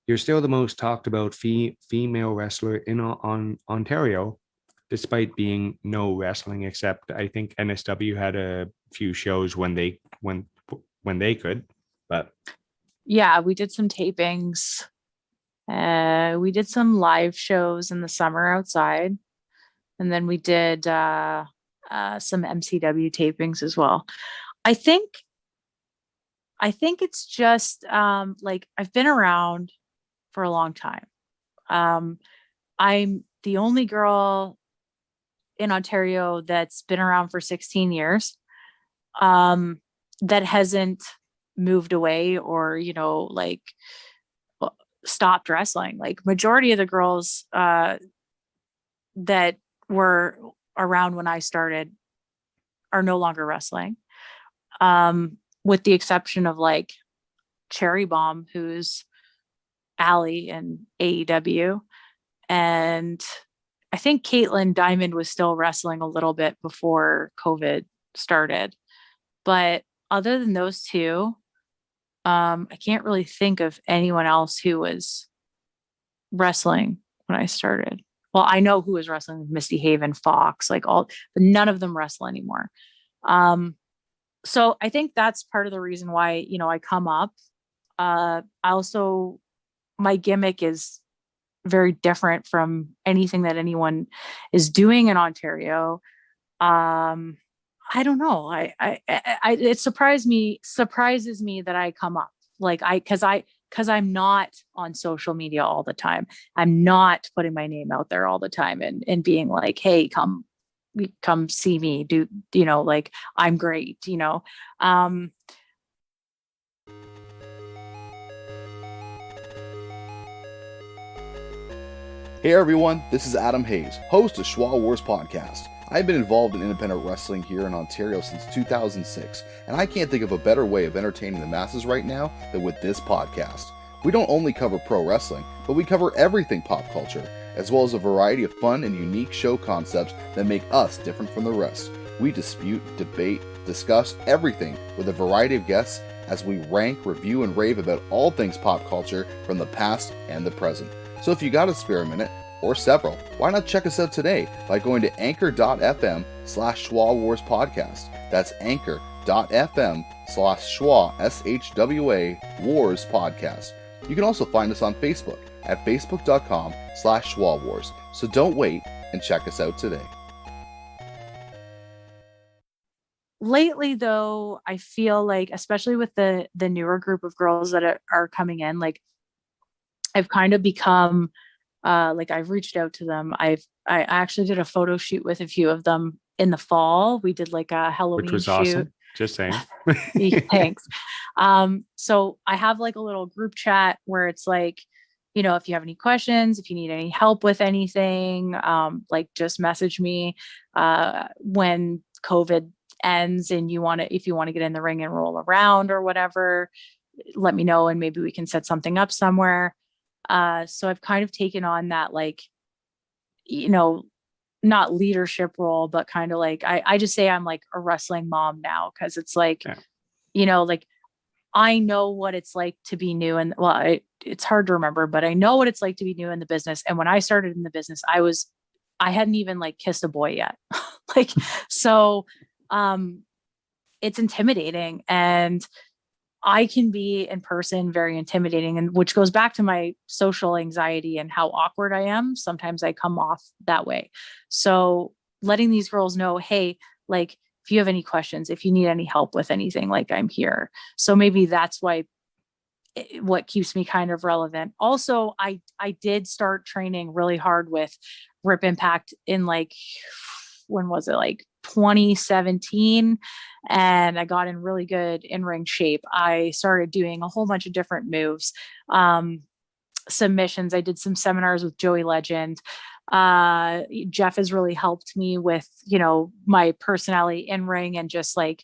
You're still the most talked about female wrestler in on Ontario, despite being no wrestling except I think NSW had a few shows when they could, but
Yeah, we did some tapings. We did some live shows in the summer outside, and then we did some MCW tapings as well. I think it's just like I've been around for a long time. I'm the only girl in Ontario that's been around for 16 years, that hasn't moved away or, like stopped wrestling. Like majority of the girls that were around when I started are no longer wrestling. With the exception of like Cherry Bomb, who's Allie in AEW. And I think Caitlin Diamond was still wrestling a little bit before COVID started. But other than those two, I can't really think of anyone else who was wrestling when I started. Well, I know who was wrestling: Misty Haven, Fox, like all, but none of them wrestle anymore. So I think that's part of the reason why, I come up. I also, my gimmick is very different from anything that anyone is doing in Ontario. I don't know. It surprises me that I come up like because I'm not on social media all the time. I'm not putting my name out there all the time and being like, hey, come see me, do, like I'm great,
Hey everyone, this is Adam Hayes, host of Shwa Wars podcast. I've been involved in independent wrestling here in Ontario since 2006, and I can't think of a better way of entertaining the masses right now than with this podcast. We don't only cover pro wrestling, but we cover everything pop culture, as well as a variety of fun and unique show concepts that make us different from the rest. We dispute, debate, discuss everything with a variety of guests as we rank, review, and rave about all things pop culture from the past and the present. So if you got a spare minute, or several, why not check us out today by going to anchor.fm/Shwa Wars podcast. That's anchor.fm/Shwa, SHWA, Wars podcast. You can also find us on Facebook at facebook.com/Shwa Wars. So don't wait and check us out today.
Lately though, I feel like, especially with the newer group of girls that are coming in, like I've kind of become like I've reached out to them. I actually did a photo shoot with a few of them in the fall. We did like a Halloween
which was
shoot.
awesome. Just saying.
Thanks. So I have like a little group chat where it's like, if you have any questions, if you need any help with anything, like just message me when COVID ends and if you want to get in the ring and roll around or whatever, let me know and maybe we can set something up somewhere. So I've kind of taken on that, like, not leadership role, but kind of like, I just say I'm like a wrestling mom now. Cause it's like, like I know what it's like to be new. And well, it's hard to remember, but I know what it's like to be new in the business. And when I started in the business, I hadn't even like kissed a boy yet. Like, so, it's intimidating, and I can be in person very intimidating, and which goes back to my social anxiety and how awkward I am. Sometimes I come off that way. So letting these girls know, hey, like if you have any questions, if you need any help with anything, like I'm here. So maybe that's why what keeps me kind of relevant. Also, I did start training really hard with Rip Impact in like, when was it, like 2017, and I got in really good in-ring shape. I started doing a whole bunch of different moves, submissions. I did some seminars with Joey Legend. Jeff has really helped me with, my personality in ring and just like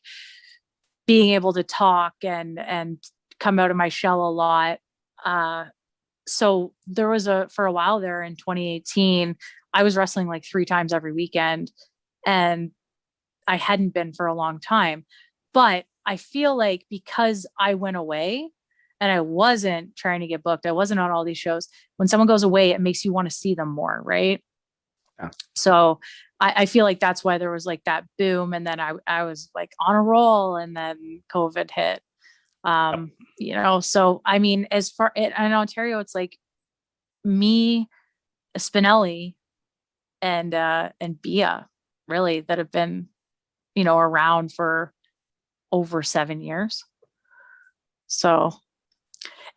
being able to talk and come out of my shell a lot. so there was for a while there in 2018, I was wrestling like 3 times every weekend, and I hadn't been for a long time. But I feel like because I went away and I wasn't trying to get booked, I wasn't on all these shows. When someone goes away, it makes you want to see them more, right?
Yeah.
So I feel like that's why there was like that boom. And then I was like on a roll, and then COVID hit. So I mean, as far in Ontario, it's like me, Spinelli, and Bia, really, that have been, around for over 7 years. So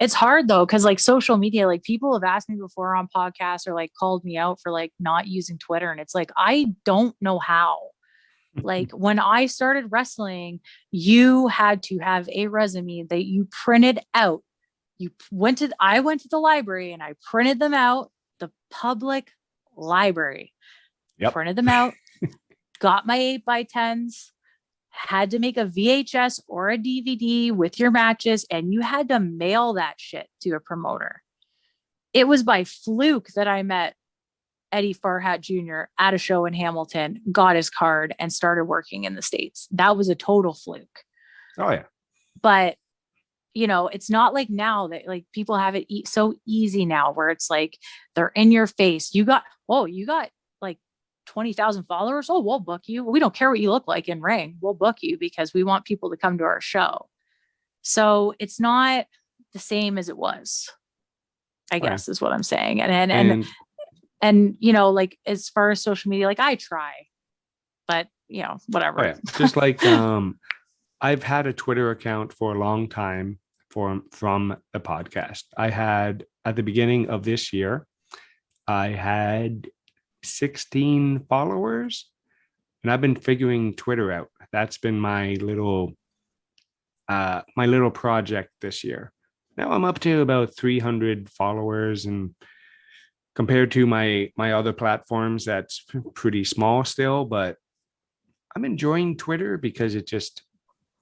it's hard though, because like social media, like people have asked me before on podcasts or like called me out for like not using Twitter. And it's like, I don't know how. Like when I started wrestling, you had to have a resume that you printed out. I went to the library and I printed them out, the public library.
Yep.
Printed them out, got my 8x10s, had to make a VHS or a DVD with your matches, and you had to mail that shit to a promoter. It was by fluke that I met Eddie Farhat Jr. at a show in Hamilton, got his card, and started working in the States. That was a total fluke.
Oh, yeah.
But, it's not like now that like people have it so easy now, where it's like they're in your face. You got like 20,000 followers. Oh, we'll book you. We don't care what you look like in ring. We'll book you because we want people to come to our show. So it's not the same as it was, I guess, is what I'm saying. And like as far as social media, like I try, but whatever.
Oh, yeah. Just like I've had a Twitter account for a long time from the podcast. I had at the beginning of this year, I had 16 followers, and I've been figuring Twitter out. That's been my little project this year. Now I'm up to about 300 followers, and compared to my other platforms, that's pretty small still, but I'm enjoying Twitter because it just,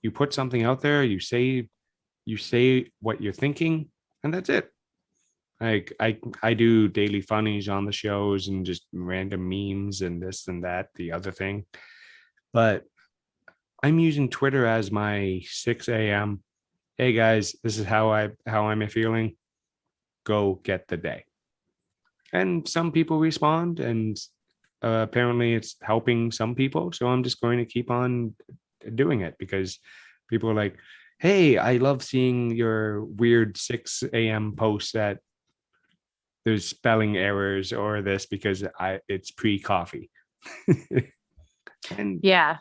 you put something out there, you say what you're thinking, and that's it. Like I do daily funnies on the shows and just random memes and this and that, the other thing. But I'm using Twitter as my 6 a.m. Hey guys, this is how I'm feeling. Go get the day. And some people respond, and apparently it's helping some people. So I'm just going to keep on doing it because people are like, hey, I love seeing your weird 6 a.m. posts that there's spelling errors or this because it's pre-coffee. And
yeah.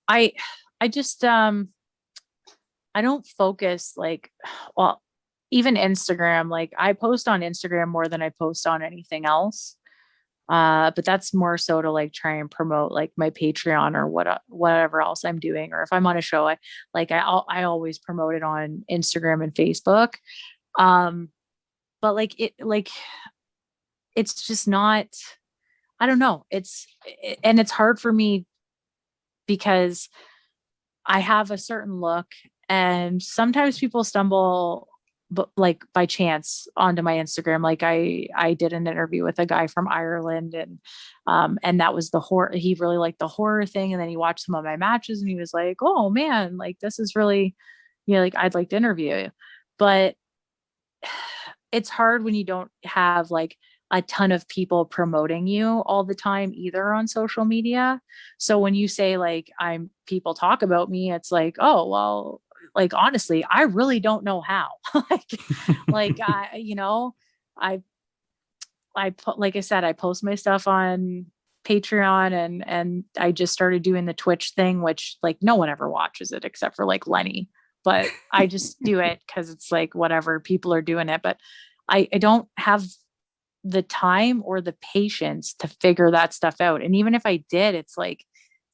I just I don't focus like, well, even Instagram, like I post on Instagram more than I post on anything else. But that's more so to like try and promote like my Patreon or whatever else I'm doing. Or if I'm on a show, I always promote it on Instagram and Facebook. But it's just not, I don't know. And it's hard for me because I have a certain look, and sometimes people stumble but like by chance onto my Instagram. Like I did an interview with a guy from Ireland, and that was the horror. He really liked the horror thing. And then he watched some of my matches and he was like, oh man, like this is really, like I'd like to interview you. But it's hard when you don't have like a ton of people promoting you all the time either on social media. So when you say like people talk about me, it's like, oh, well, like, honestly, I really don't know how. like I put, like I said, I post my stuff on Patreon, and I just started doing the Twitch thing, which like no one ever watches it except for like Lenny, but I just do it because it's like whatever, people are doing it. But I don't have the time or the patience to figure that stuff out. And even if I did, it's like,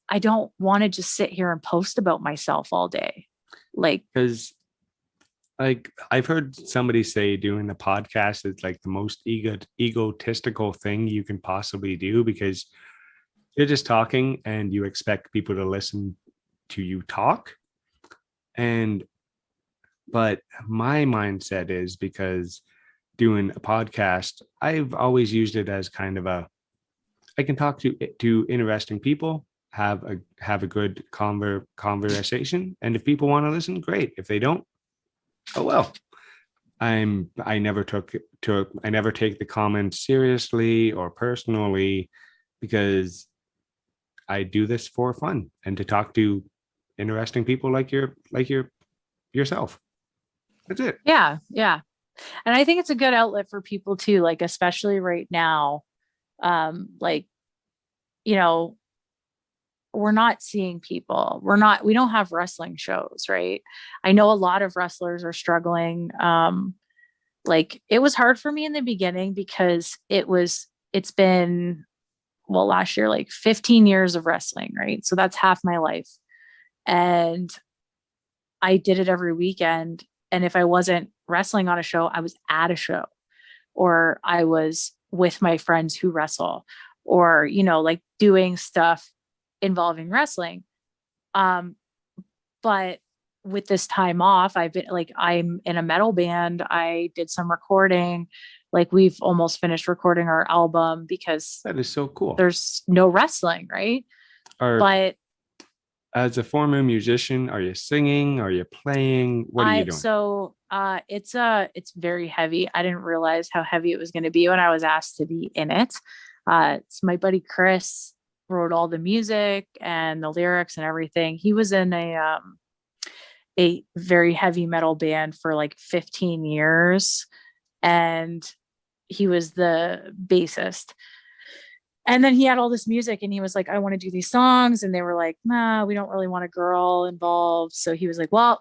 I don't want to just sit here and post about myself all day. Like,
because like I've heard somebody say doing the podcast is like the most egotistical thing you can possibly do, because you're just talking and you expect people to listen to you talk. And But my mindset is, because doing a podcast, I've always used it as kind of I can talk to interesting people, have a good conversation, and if people want to listen, great. If they don't, oh well. I never I never take the comments seriously or personally, because I do this for fun and to talk to interesting people like yourself. That's it.
Yeah. Yeah. And I think it's a good outlet for people too, like, especially right now. Like, you know, we're not seeing people. We don't have wrestling shows, right? I know a lot of wrestlers are struggling. Like, it was hard for me in the beginning because it's been, well, last year, like 15 years of wrestling, right? So that's half my life. And I did it every weekend. And if I wasn't wrestling on a show, I was at a show, or I was with my friends who wrestle, or, like doing stuff involving wrestling. Um, but with this time off, I've been like, I'm in a metal band. I did some recording. Like, we've almost finished recording our album because
That is so cool.
there's no wrestling, right? But
as a former musician, are you singing? Are you playing? What are you doing?
So it's very heavy. I didn't realize how heavy it was going to be when I was asked to be in it. It's my buddy Chris wrote all the music and the lyrics and everything. He was in a very heavy metal band for like 15 years, and he was the bassist. And then he had all this music and he was like, I want to do these songs. And they were like, nah, we don't really want a girl involved. So he was like, well,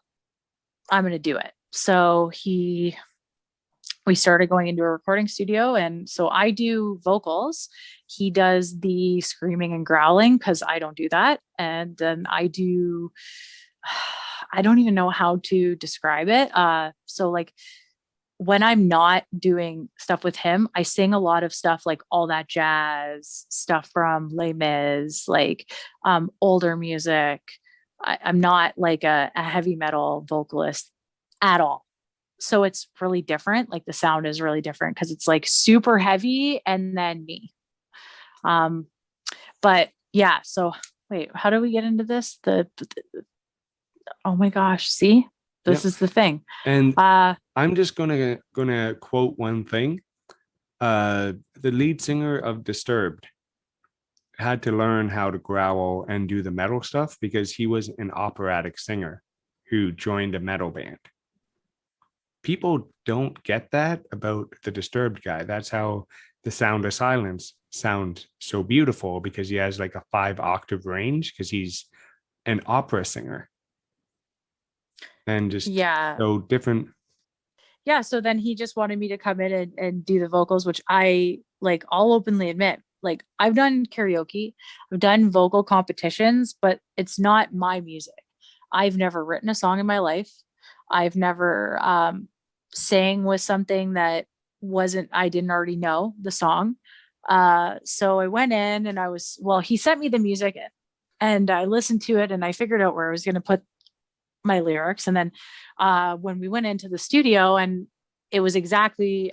I'm going to do it. So we started going into a recording studio. And so I do vocals. He does the screaming and growling, because I don't do that. And then I don't even know how to describe it. So like, when I'm not doing stuff with him, I sing a lot of stuff like all that jazz stuff from Les Mis, like older music. I'm not like a heavy metal vocalist at all. So it's really different. Like, the sound is really different because it's like super heavy and then me. But yeah, so wait, how do we get into this? Oh my gosh, see? This is the thing.
And I'm just gonna quote one thing. The lead singer of Disturbed had to learn how to growl and do the metal stuff because he was an operatic singer who joined a metal band. People don't get that about the Disturbed guy. That's how the Sound of Silence sounds so beautiful, because he has like a 5-octave range because he's an opera singer. And just so different.
Yeah. So then he just wanted me to come in and do the vocals, which I'll openly admit, like, I've done karaoke, I've done vocal competitions, but it's not my music. I've never written a song in my life. I've never sang with something that I didn't already know the song. So I went in and he sent me the music and I listened to it and I figured out where I was going to put my lyrics. And then when we went into the studio, and it was exactly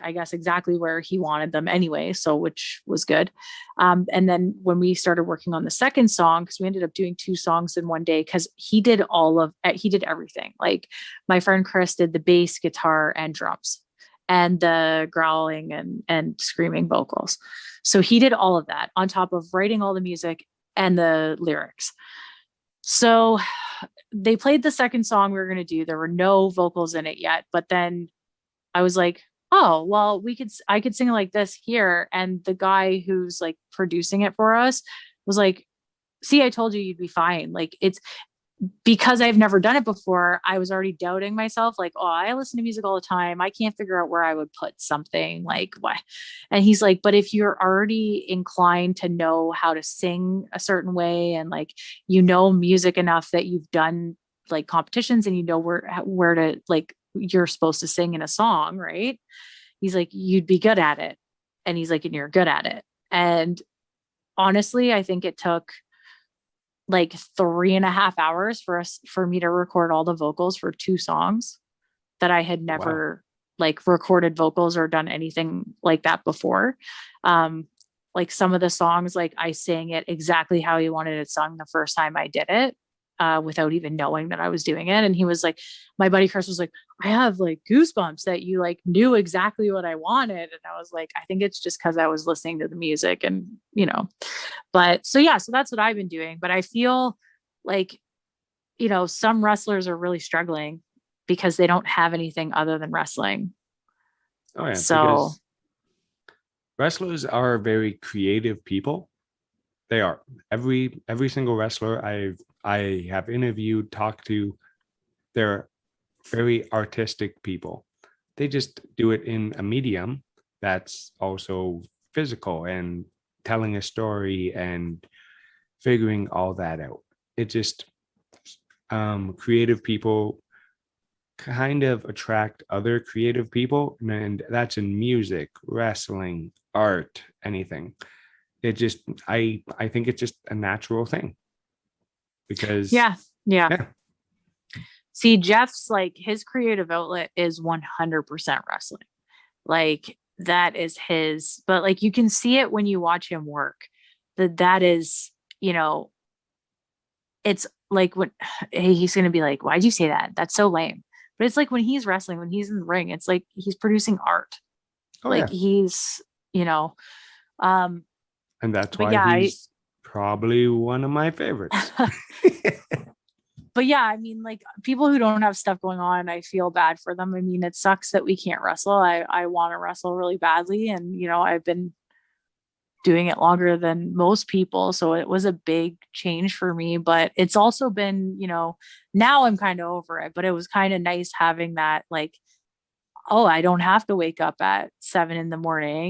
where he wanted them anyway, so which was good. And then when we started working on the second song, because we ended up doing 2 songs in one day, because he did everything. Like, my friend Chris did the bass, guitar, and drums, and the growling and screaming vocals. So he did all of that on top of writing all the music and the lyrics. So they played the second song we were going to do. There were no vocals in it yet, but then I was like, oh, well, I could sing it like this here. And the guy who's like producing it for us was like, see, I told you you'd be fine. Like, it's because I've never done it before. I was already doubting myself. Like, oh, I listen to music all the time. I can't figure out where I would put something, like, why? And he's like, but if you're already inclined to know how to sing a certain way, and like, music enough that you've done like competitions and where to, like, you're supposed to sing in a song, right? He's like, you'd be good at it. And he's like, and you're good at it. And honestly, I think it took like 3.5 hours for me to record all the vocals for 2 songs. that I had never like recorded vocals or done anything like that before. Like some of the songs, like I sang it exactly how he wanted it sung the first time I did it, without even knowing that I was doing it. And he was like, my buddy Chris was like, I have like goosebumps that you like knew exactly what I wanted. And I was like, I think it's just because I was listening to the music and, you know, but so yeah, so that's what I've been doing. But I feel like, you know, some wrestlers are really struggling because they don't have anything other than wrestling.
Oh yeah,
So
because wrestlers are very creative people. They are. Every single wrestler I have interviewed, talked to, they're very artistic people. They just do it in a medium that's also physical and telling a story and figuring all that out. It just creative people kind of attract other creative people, and that's in music, wrestling, art, anything. It just I think it's just a natural thing because
yeah.
yeah.
See, Jeff's like his creative outlet is 100% wrestling. Like that is his, but like you can see it when you watch him work. That is, you know, it's like when he's going to be like, why'd you say that? That's so lame. But it's like when he's wrestling, when he's in the ring, it's like he's producing art.
Oh
Like
yeah.
he's, you know,
And that's
but
why
yeah,
he's probably one of my favorites.
but yeah, I mean, like people who don't have stuff going on, I feel bad for them. I mean, it sucks that we can't wrestle. I want to wrestle really badly. And, you know, I've been doing it longer than most people. So it was a big change for me, but it's also been, you know, now I'm kind of over it, but it was kind of nice having that, like, oh, I don't have to wake up at 7 a.m.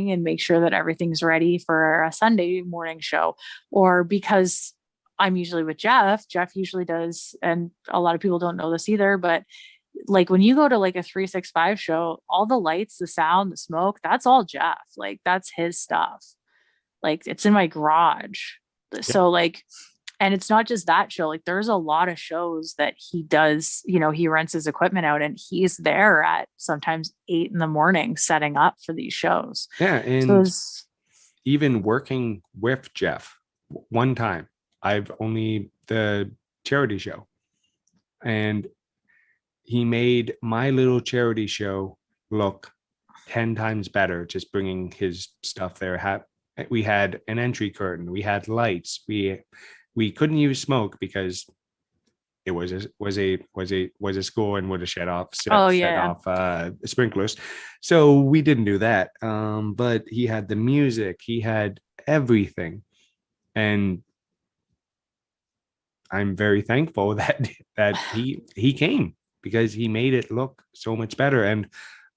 and make sure that everything's ready for a Sunday morning show. Or because I'm usually with Jeff usually does, and a lot of people don't know this either, but like when you go to like a 365 show, all the lights, the sound, the smoke, that's all Jeff. Like that's his stuff. Like it's in my garage.
Yeah.
So like, and it's not just that show. Like there's a lot of shows that he does, you know, he rents his equipment out and he's there at sometimes 8 a.m. setting up for these shows.
Yeah. And even working with Jeff one time, I've only the charity show, and he made my little charity show look 10 times better, just bringing his stuff there. We had an entry curtain, we had lights, we couldn't use smoke because it was a school and would have set off sprinklers, so we didn't do that. But he had the music, he had everything, and I'm very thankful that he came, because he made it look so much better. And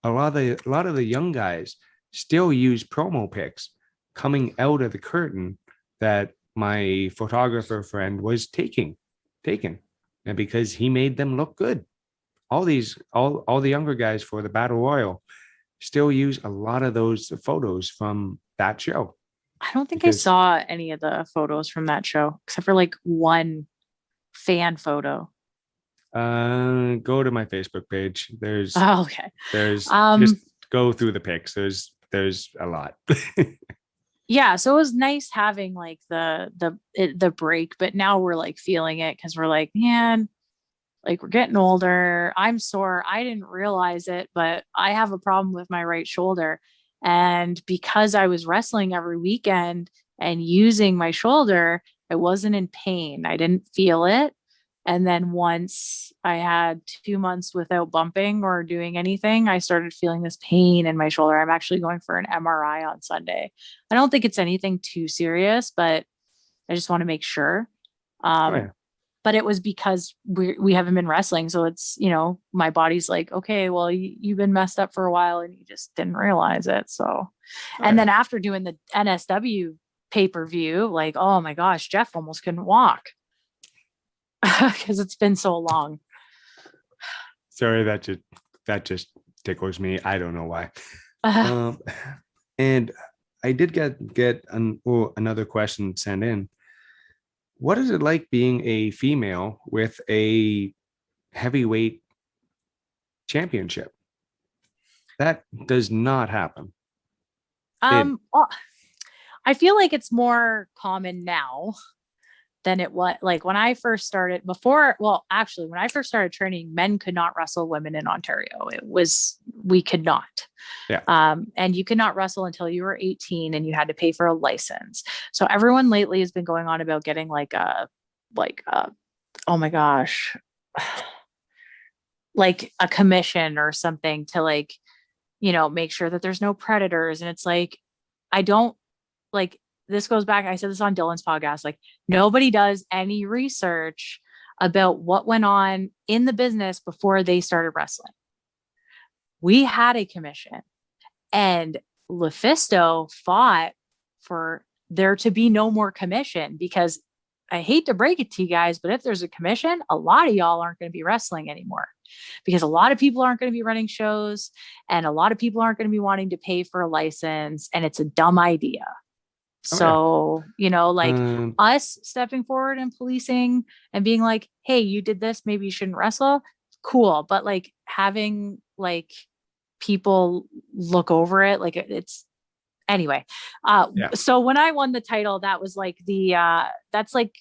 a lot of the young guys still use promo pics coming out of the curtain that my photographer friend was taking, and because he made them look good. All the younger guys for the Battle Royal still use a lot of those photos from that show.
I don't think I saw any of the photos from that show except for like one fan photo.
Go to my Facebook page. There's just go through the pics. There's a lot.
Yeah, so it was nice having like the break, but now we're like feeling it because we're like, man, like we're getting older. I'm sore. I didn't realize it, but I have a problem with my right shoulder. And because I was wrestling every weekend and using my shoulder, I wasn't in pain. I didn't feel it. And then once I had 2 months without bumping or doing anything, I started feeling this pain in my shoulder. I'm actually going for an MRI on Sunday. I don't think it's anything too serious, but I just want to make sure. But it was because we haven't been wrestling. So it's, you know, my body's like, okay, well, you've been messed up for a while and you just didn't realize it. So, and then after doing the NSW pay-per-view, like, oh my gosh, Jeff almost couldn't walk. Because it's been so long.
Sorry, that just tickles me. I don't know why. And I did get another question sent in. What is it like being a female with a heavyweight championship. That does not happen.
Well, I feel like it's more common now than it was like when I first started when I first started training, men could not wrestle women in Ontario. We could not.
Yeah.
And you could not wrestle until you were 18 and you had to pay for a license. So everyone lately has been going on about getting oh my gosh, like a commission or something to make sure that there's no predators. And it's like, I don't like, this goes back. I said this on Dylan's podcast. Like, nobody does any research about what went on in the business before they started wrestling. We had a commission, and Lufisto fought for there to be no more commission, because I hate to break it to you guys, but if there's a commission, a lot of y'all aren't going to be wrestling anymore, because a lot of people aren't going to be running shows, and a lot of people aren't going to be wanting to pay for a license, and it's a dumb idea. So, us stepping forward and policing and being like, hey, you did this, maybe you shouldn't wrestle. Cool. But like having like people look over it, like it's anyway. So when I won the title, that was like that's like,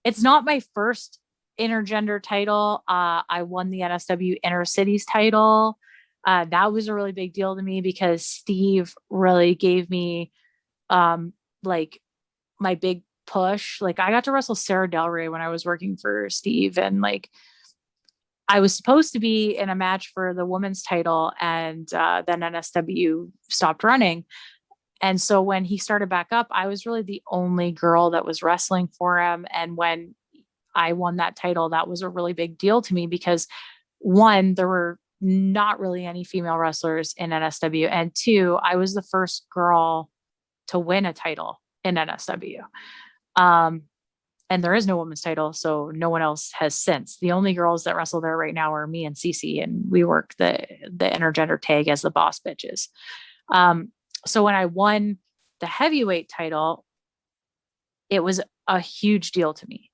it's not my first intergender title. I won the NSW Inner Cities title. That was a really big deal to me because Steve really gave me like my big push. Like, I got to wrestle Sarah Del Rey when I was working for Steve, and like I was supposed to be in a match for the women's title, and then NSW stopped running. And so when he started back up, I was really the only girl that was wrestling for him. And when I won that title, that was a really big deal to me because, one, there were not really any female wrestlers in NSW, and two, I was the first girl to win a title in NSW. And there is no women's title, so no one else has since. The only girls that wrestle there right now are me and Cece, and we work the intergender tag as the boss bitches. So when I won the heavyweight title, it was a huge deal to me.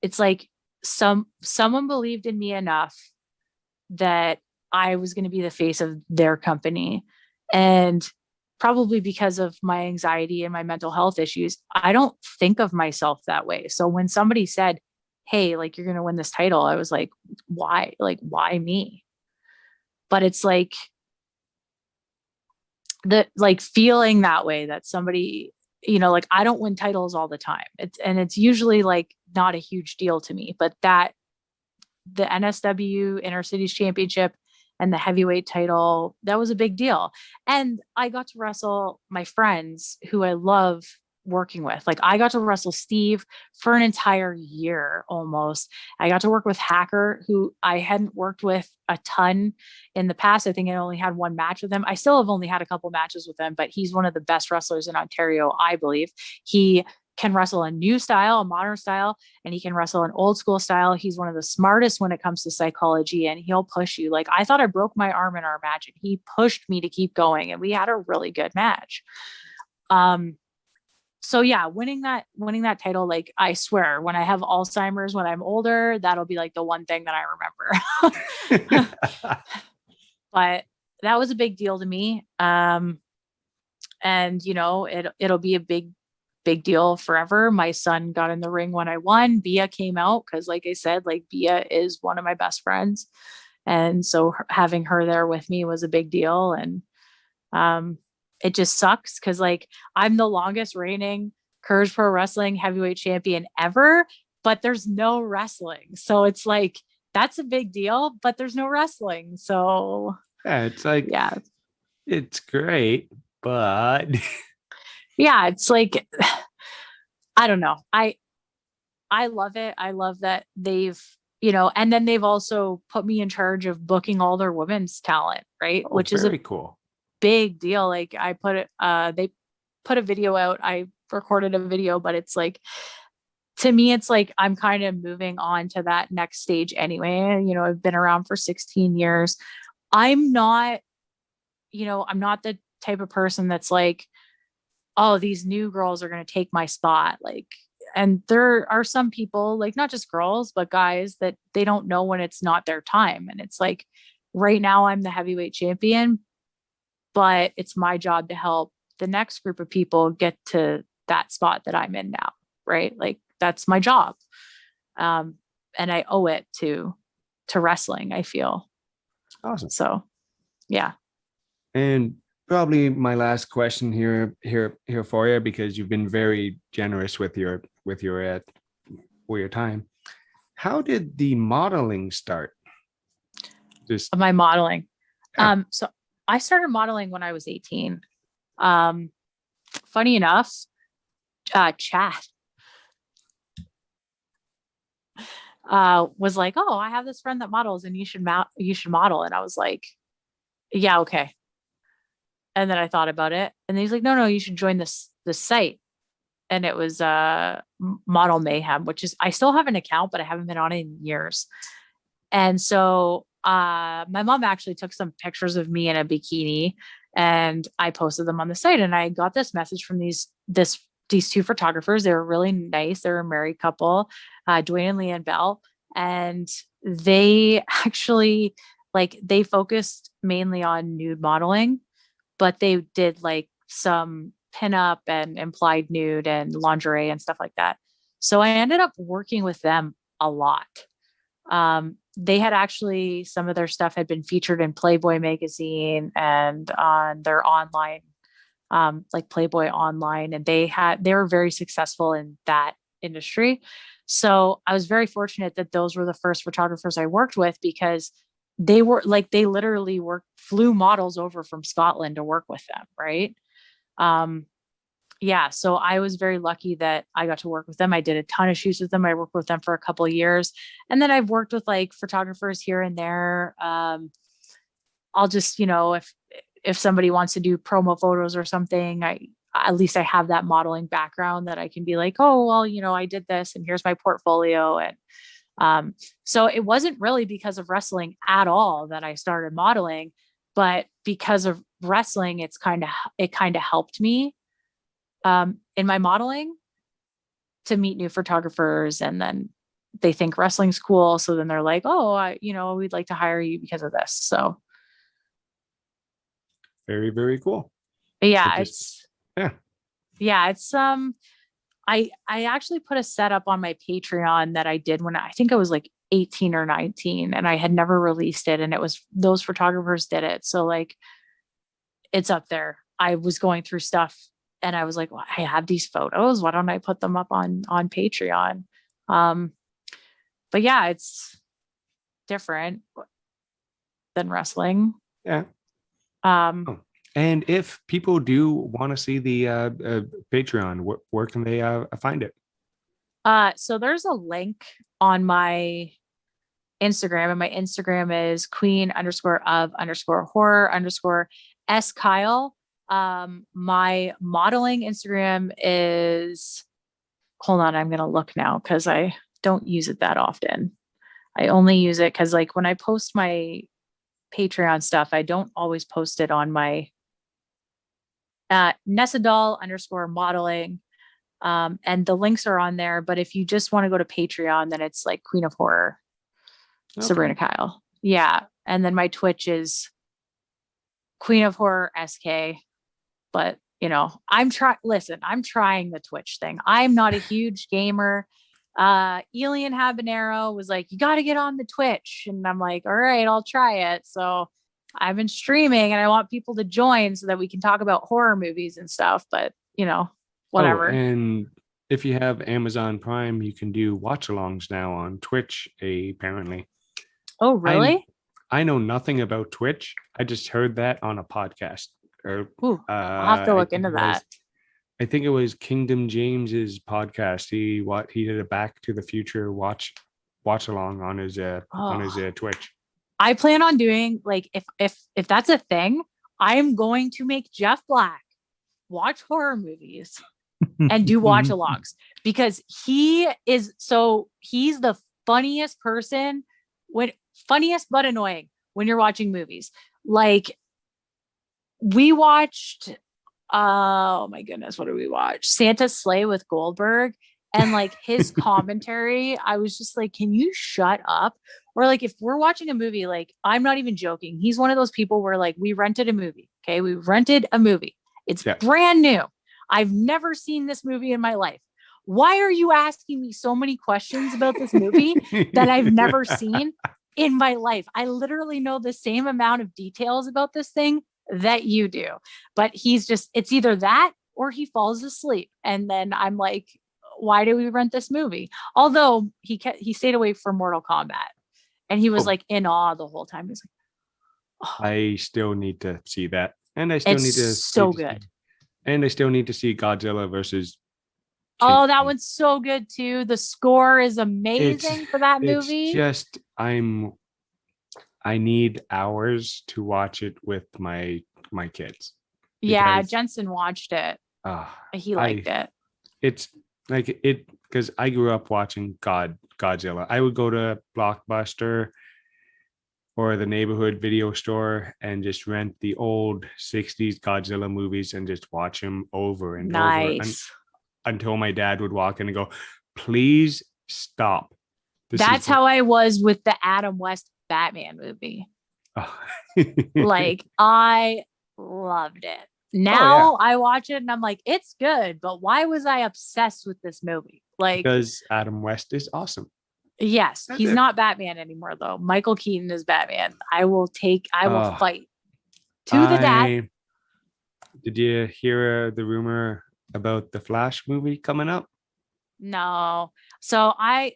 It's like someone believed in me enough that I was going to be the face of their company. And probably because of my anxiety and my mental health issues, I don't think of myself that way. So when somebody said, hey, like, you're going to win this title, I was like, why? Like, why me? But it's like feeling that way, that somebody, like, I don't win titles all the time. It's usually like not a huge deal to me, but that the NSW Inner Cities Championship and the heavyweight title, that was a big deal. And I got to wrestle my friends who I love working with. Like, I got to wrestle Steve for an entire year almost. I got to work with Hacker, who I hadn't worked with a ton in the past. I think I only had one match with him. I still have only had a couple matches with him, but he's one of the best wrestlers in Ontario, I believe. He can wrestle a new style, a modern style, and he can wrestle an old school style. He's one of the smartest when it comes to psychology, and he'll push you. Like, I thought I broke my arm in our match, and he pushed me to keep going, and we had a really good match. So yeah, winning that title, like, I swear, when I have Alzheimer's, when I'm older, that'll be like the one thing that I remember. But that was a big deal to me. And it'll be a big deal forever. My son got in the ring when I won. Bia came out because, like I said, like, Bia is one of my best friends. And so having her there with me was a big deal. And it just sucks because, like, I'm the longest reigning Courage Pro Wrestling heavyweight champion ever, but there's no wrestling. So it's like, that's a big deal, but there's no wrestling. So
yeah, it's like, yeah, it's great, but
yeah, it's like, I don't know. I love it. I love that they've, and then they've also put me in charge of booking all their women's talent, right?
Oh,
which is a
cool,
big deal. Like, they put a video out. I recorded a video, but it's like, to me, it's like, I'm kind of moving on to that next stage anyway. I've been around for 16 years. I'm not the type of person that's like, oh, these new girls are going to take my spot. Like, and there are some people, like not just girls, but guys, that they don't know when it's not their time. And it's like, right now I'm the heavyweight champion, but it's my job to help the next group of people get to that spot that I'm in now. Right. Like that's my job. And I owe it to wrestling, I feel.
Awesome.
So, yeah.
And probably my last question here for you, because you've been very generous with your time. How did the modeling start? Just
My modeling.
Yeah.
So I started modeling when I was 18. Funny enough, Chad was like, "Oh, I have this friend that models, and you should model." And I was like, "Yeah, okay." And then I thought about it, and he's like, "No, you should join this site." And it was Model Mayhem, which is, I still have an account, but I haven't been on it in years. And so my mom actually took some pictures of me in a bikini, and I posted them on the site. And I got this message from these two photographers. They were really nice. They were a married couple, Dwayne and Leanne Bell. And they actually, like, they focused mainly on nude modeling, but they did like some pinup and implied nude and lingerie and stuff like that. So I ended up working with them a lot. They had actually, some of their stuff had been featured in Playboy magazine and on their online, like Playboy online, and they were very successful in that industry. So I was very fortunate that those were the first photographers I worked with, because they were like, they literally flew models over from Scotland to work with them. Right. Yeah. So I was very lucky that I got to work with them. I did a ton of shoots with them. I worked with them for a couple of years. And then I've worked with like photographers here and there. I'll just, if somebody wants to do promo photos or something, at least I have that modeling background that I can be like, oh, well, I did this and here's my portfolio. And so it wasn't really because of wrestling at all that I started modeling, but because of wrestling, it kind of helped me in my modeling to meet new photographers. And then they think wrestling's cool. So then they're like, oh, we'd like to hire you because of this. So.
Very, very cool.
Yeah.
Yeah.
It's, I actually put a setup on my Patreon that I did when I think I was like 18 or 19, and I had never released it. And it was, those photographers did it. So like, it's up there. I was going through stuff and I was like, well, I have these photos. Why don't I put them up on Patreon? But yeah, it's different than wrestling.
Yeah. And if people do want to see the Patreon, where can they find it?
So there's a link on my Instagram, and my Instagram is queen_of_horror_S Kyle. My modeling Instagram is, hold on, I'm going to look now because I don't use it that often. I only use it because like when I post my Patreon stuff, I don't always post it on my Nessadol_modeling. And the links are on there. But if you just want to go to Patreon, then it's like Queen of Horror, okay. Sabrina Kyle. Yeah. And then my Twitch is Queen of Horror SK. But, I'm trying the Twitch thing. I'm not a huge gamer. Elian Habanero was like, you got to get on the Twitch. And I'm like, all right, I'll try it. So I've been streaming and I want people to join so that we can talk about horror movies and stuff. But, whatever.
Oh, and if you have Amazon Prime, you can do watch-alongs now on Twitch, apparently.
Oh, really?
I know nothing about Twitch. I just heard that on a podcast.
I'll have to look into that.
I think it was Kingdom James's podcast. He did a Back to the Future watch along on his Twitch.
I plan on doing, like, if that's a thing, I'm going to make Jeff Black watch horror movies and do watch alongs, because he's the funniest person, funniest but annoying when you're watching movies. Like, we watched, oh my goodness, what did we watch? Santa's Sleigh with Goldberg. And like his commentary, I was just like, can you shut up? Or like if we're watching a movie, like I'm not even joking. He's one of those people where like we rented a movie. Okay. We rented a movie. It's brand new. I've never seen this movie in my life. Why are you asking me so many questions about this movie that I've never seen in my life? I literally know the same amount of details about this thing that you do. But he's just, it's either that or he falls asleep. And then I'm like, why do we rent this movie? Although he stayed away from Mortal Kombat and he was like in awe the whole time. He was like, oh,
I still need to see that. And I still
it's
need to
so good.
And I still need to see Godzilla versus
Oh, that one's so good too. The score is amazing for that movie.
It's just I need hours to watch it with my kids.
Yeah, Jensen watched it. He liked it.
It's like it because I grew up watching Godzilla. I would go to Blockbuster or the neighborhood video store and just rent the old 60s Godzilla movies and just watch them over and over until my dad would walk in and go, please stop.
That's how I was with the Adam West Batman movie.
Oh.
Like I loved it. Now I watch it and I'm like, it's good, but why was I obsessed with this movie? Like,
because Adam West is awesome.
Yes, he's not Batman anymore though. Michael Keaton is Batman. I will fight to the death.
Did you hear the rumor about the Flash movie coming up?
No. So I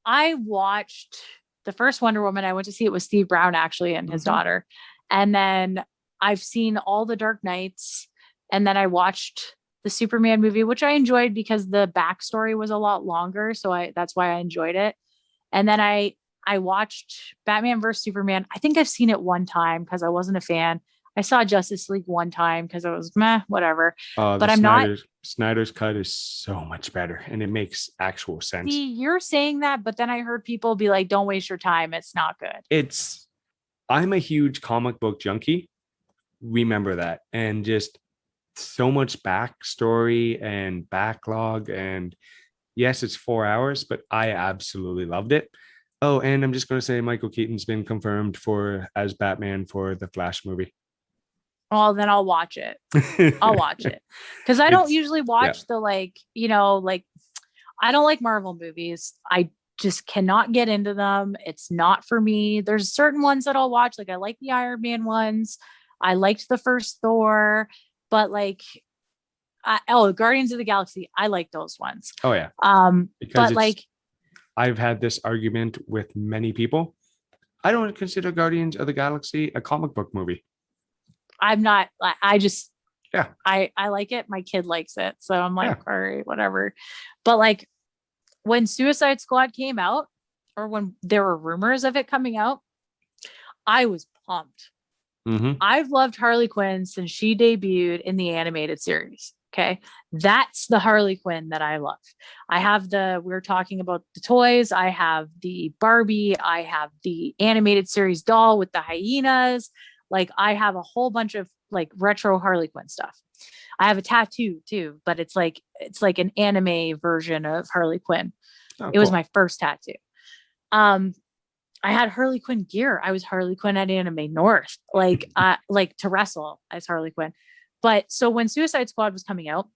watched the first Wonder Woman. I went to see it with Steve Brown actually and his daughter. And then I've seen all the Dark Knights. And then I watched the Superman movie, which I enjoyed because the backstory was a lot longer. So that's why I enjoyed it. And then I watched Batman vs. Superman. I think I've seen it one time because I wasn't a fan. I saw Justice League one time because it was whatever. But
Snyder's cut is so much better and it makes actual sense.
See, you're saying that, but then I heard people be like, don't waste your time. It's not good.
I'm a huge comic book junkie. Remember that. And just so much backstory and backlog. And yes, it's 4 hours, but I absolutely loved it. Oh, and I'm just going to say Michael Keaton's been confirmed as Batman for the Flash movie.
Well, then I'll watch it. I'll watch it. Because I don't usually watch the I don't like Marvel movies. I just cannot get into them. It's not for me. There's certain ones that I'll watch. Like I like the Iron Man ones. I liked the first Thor, but Guardians of the Galaxy. I like those ones.
Oh yeah.
But
I've had this argument with many people. I don't consider Guardians of the Galaxy a comic book movie.
I'm not. I just. Yeah. I like it. My kid likes it, so I'm like, all right, whatever. But when Suicide Squad came out, or when there were rumors of it coming out, I was pumped. I've loved Harley Quinn since she debuted in the animated series. Okay. That's the Harley Quinn that I love. I have we're talking about the toys. I have the Barbie. I have the animated series doll with the hyenas. I have a whole bunch of retro Harley Quinn stuff. I have a tattoo too, but it's like an anime version of Harley Quinn. Oh, it was my first tattoo. I had Harley Quinn gear. I was Harley Quinn at Anime North, to wrestle as Harley Quinn. But so when Suicide Squad was coming out,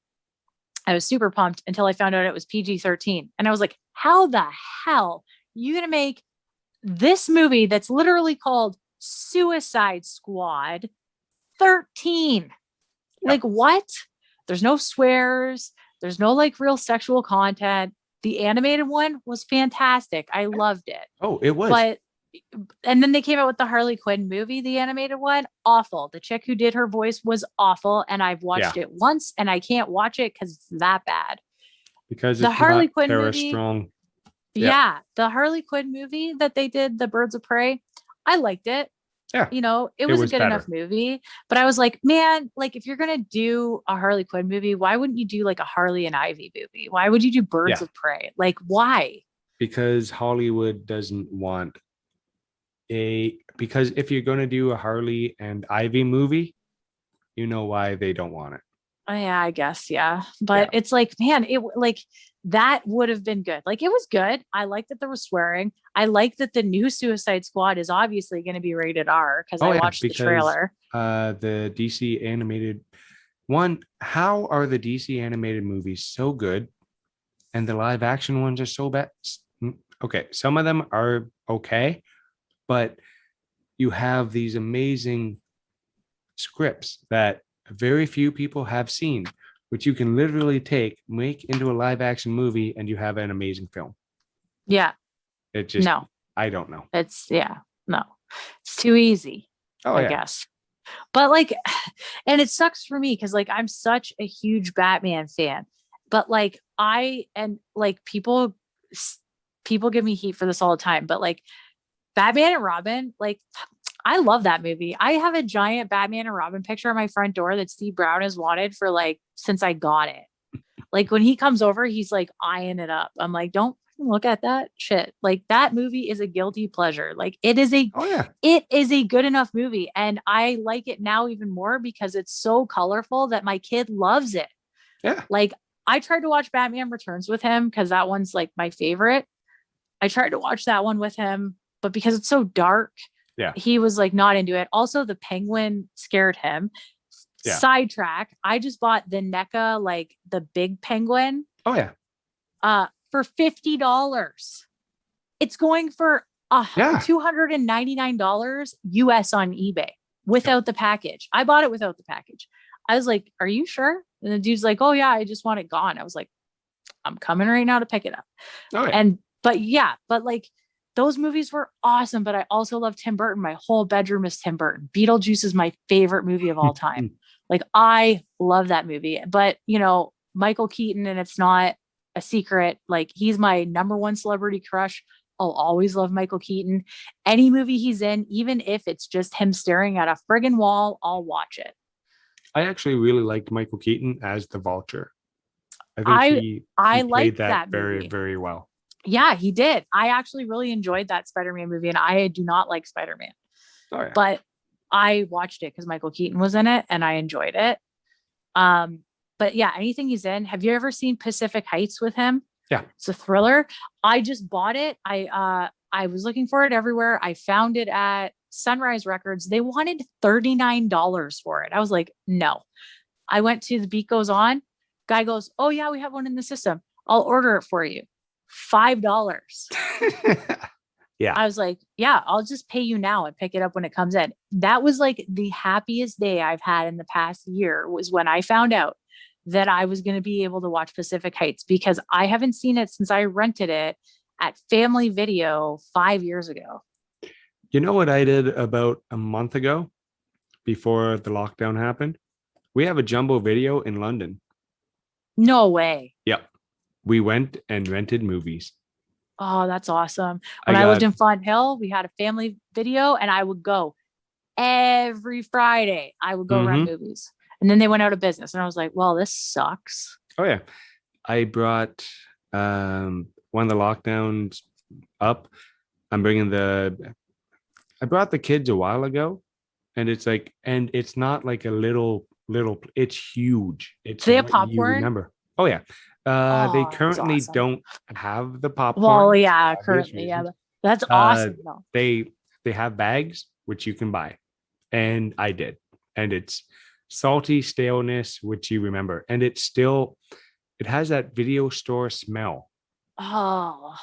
I was super pumped until I found out it was PG-13. And I was like, how the hell are you going to make this movie that's literally called Suicide Squad 13? What? There's no swears. There's no real sexual content. The animated one was fantastic. I loved it.
Oh, it was.
And then they came out with the Harley Quinn movie, the animated one. Awful. The chick who did her voice was awful. And I've watched it once and I can't watch it because it's that bad.
Because
the
it's
Harley
not
Quinn
Tara
movie,
Strong.
Yeah. The Harley Quinn movie that they did, The Birds of Prey, I liked it.
Yeah.
It was a good enough movie, but I was like, man, if you're going to do a Harley Quinn movie, why wouldn't you do a Harley and Ivy movie? Why would you do Birds of Prey? Why?
Because Hollywood doesn't want because if you're going to do a Harley and Ivy movie, you know why they don't want it.
Oh, yeah, I guess. Yeah. But it's like, man, that would have been good. Like, it was good. I like that there was swearing. I like that the new Suicide Squad is obviously going to be rated R because
Oh
I
yeah,
watched the
because
trailer.
the DC animated one, how are the DC animated movies so good and the live action ones are so bad? Okay, some of them are okay, but you have these amazing scripts that very few people have seen, which you can literally make into a live action movie, and you have an amazing film.
Yeah.
It just,
No,
I don't know.
no, it's too easy,
Oh,
I
yeah.
guess. But like, and it sucks for me because like I'm such a huge Batman fan, but like people give me heat for this all the time, but like Batman and Robin, like I love that movie. I have a giant Batman and Robin picture on my front door that Steve Brown has wanted for like since I got it. Like when he comes over, he's like eyeing it up. I'm like, don't look at that shit. Like that movie is a guilty pleasure. Like it is a good enough movie. And I like it now even more because it's so colorful that my kid loves it.
Yeah.
Like I tried to watch Batman Returns with him because that one's like my favorite. I tried to watch that one with him, but because it's so dark, he was like not into it. Also, the penguin scared him. Yeah. Sidetrack. I just bought the NECA, like the big penguin.
Oh yeah.
For $50. It's going for $299 US on eBay without the package. I bought it without the package. I was like, "Are you sure?" And the dude's like, "Oh yeah, I just want it gone." I was like, "I'm coming right now to pick it up." Oh yeah. But like those movies were awesome. But I also love Tim Burton. My whole bedroom is Tim Burton. Beetlejuice is my favorite movie of all time. Like I love that movie. But you know, Michael Keaton, and it's not a secret, like he's my number one celebrity crush. I'll always love Michael Keaton. Any movie he's in, even if it's just him staring at a friggin' wall, I'll watch it.
I actually really liked Michael Keaton as the Vulture. I think he played that very, movie. Very well.
Yeah, he did. I actually really enjoyed that Spider-Man movie, and I do not like Spider-Man. Oh, yeah. But I watched it because Michael Keaton was in it, and I enjoyed it. But yeah, anything he's in. Have you ever seen Pacific Heights with him?
Yeah.
It's a thriller. I just bought it. I was looking for it everywhere. I found it at Sunrise Records. They wanted $39 for it. I was like, no. I went to The Beat Goes On. Guy goes, "Oh yeah, we have one in the system. I'll order it for you. $5." Yeah. I was like, yeah, I'll just pay you now and pick it up when it comes in. That was like the happiest day I've had in the past year, was when I found out that I was going to be able to watch Pacific Heights, because I haven't seen it since I rented it at Family Video 5 years ago.
You know what I did about a month ago before the lockdown happened? We have a jumbo video in London.
No way.
Yep. We went and rented movies.
Oh, that's awesome. When I lived in Fonthill, we had a Family Video, and I would go every Friday. I would go rent movies. And then they went out of business, and I was like, well, this sucks.
Oh yeah. I brought one of the lockdowns up. I brought the kids a while ago, and it's like, and it's not like a little, it's huge. It's
they have popcorn.
You remember. Oh yeah. They currently don't have the popcorn.
Well, yeah, currently, yeah. That's awesome. No.
They have bags which you can buy, and I did, and it's salty staleness, which you remember, and it has that video store smell.
Oh,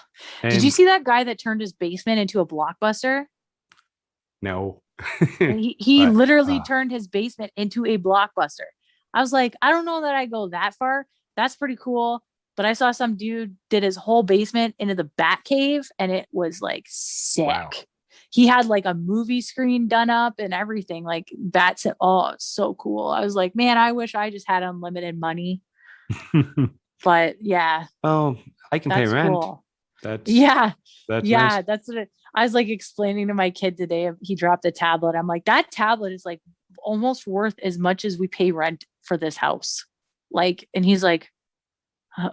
did you see that guy that turned his basement into a Blockbuster?
No.
he literally turned his basement into a Blockbuster. I was like, I don't know that I go that far. That's pretty cool. But I saw some dude did his whole basement into the Bat Cave, and it was like sick. Wow. He had like a movie screen done up and everything. Like that's it. Oh, it's so cool. I was like, man, I wish I just had unlimited money. But yeah.
Oh, I can pay rent. Cool. That's
nice.
That's
what I was like explaining to my kid today. He dropped a tablet. I'm like, that tablet is like almost worth as much as we pay rent for this house. Like, and he's like,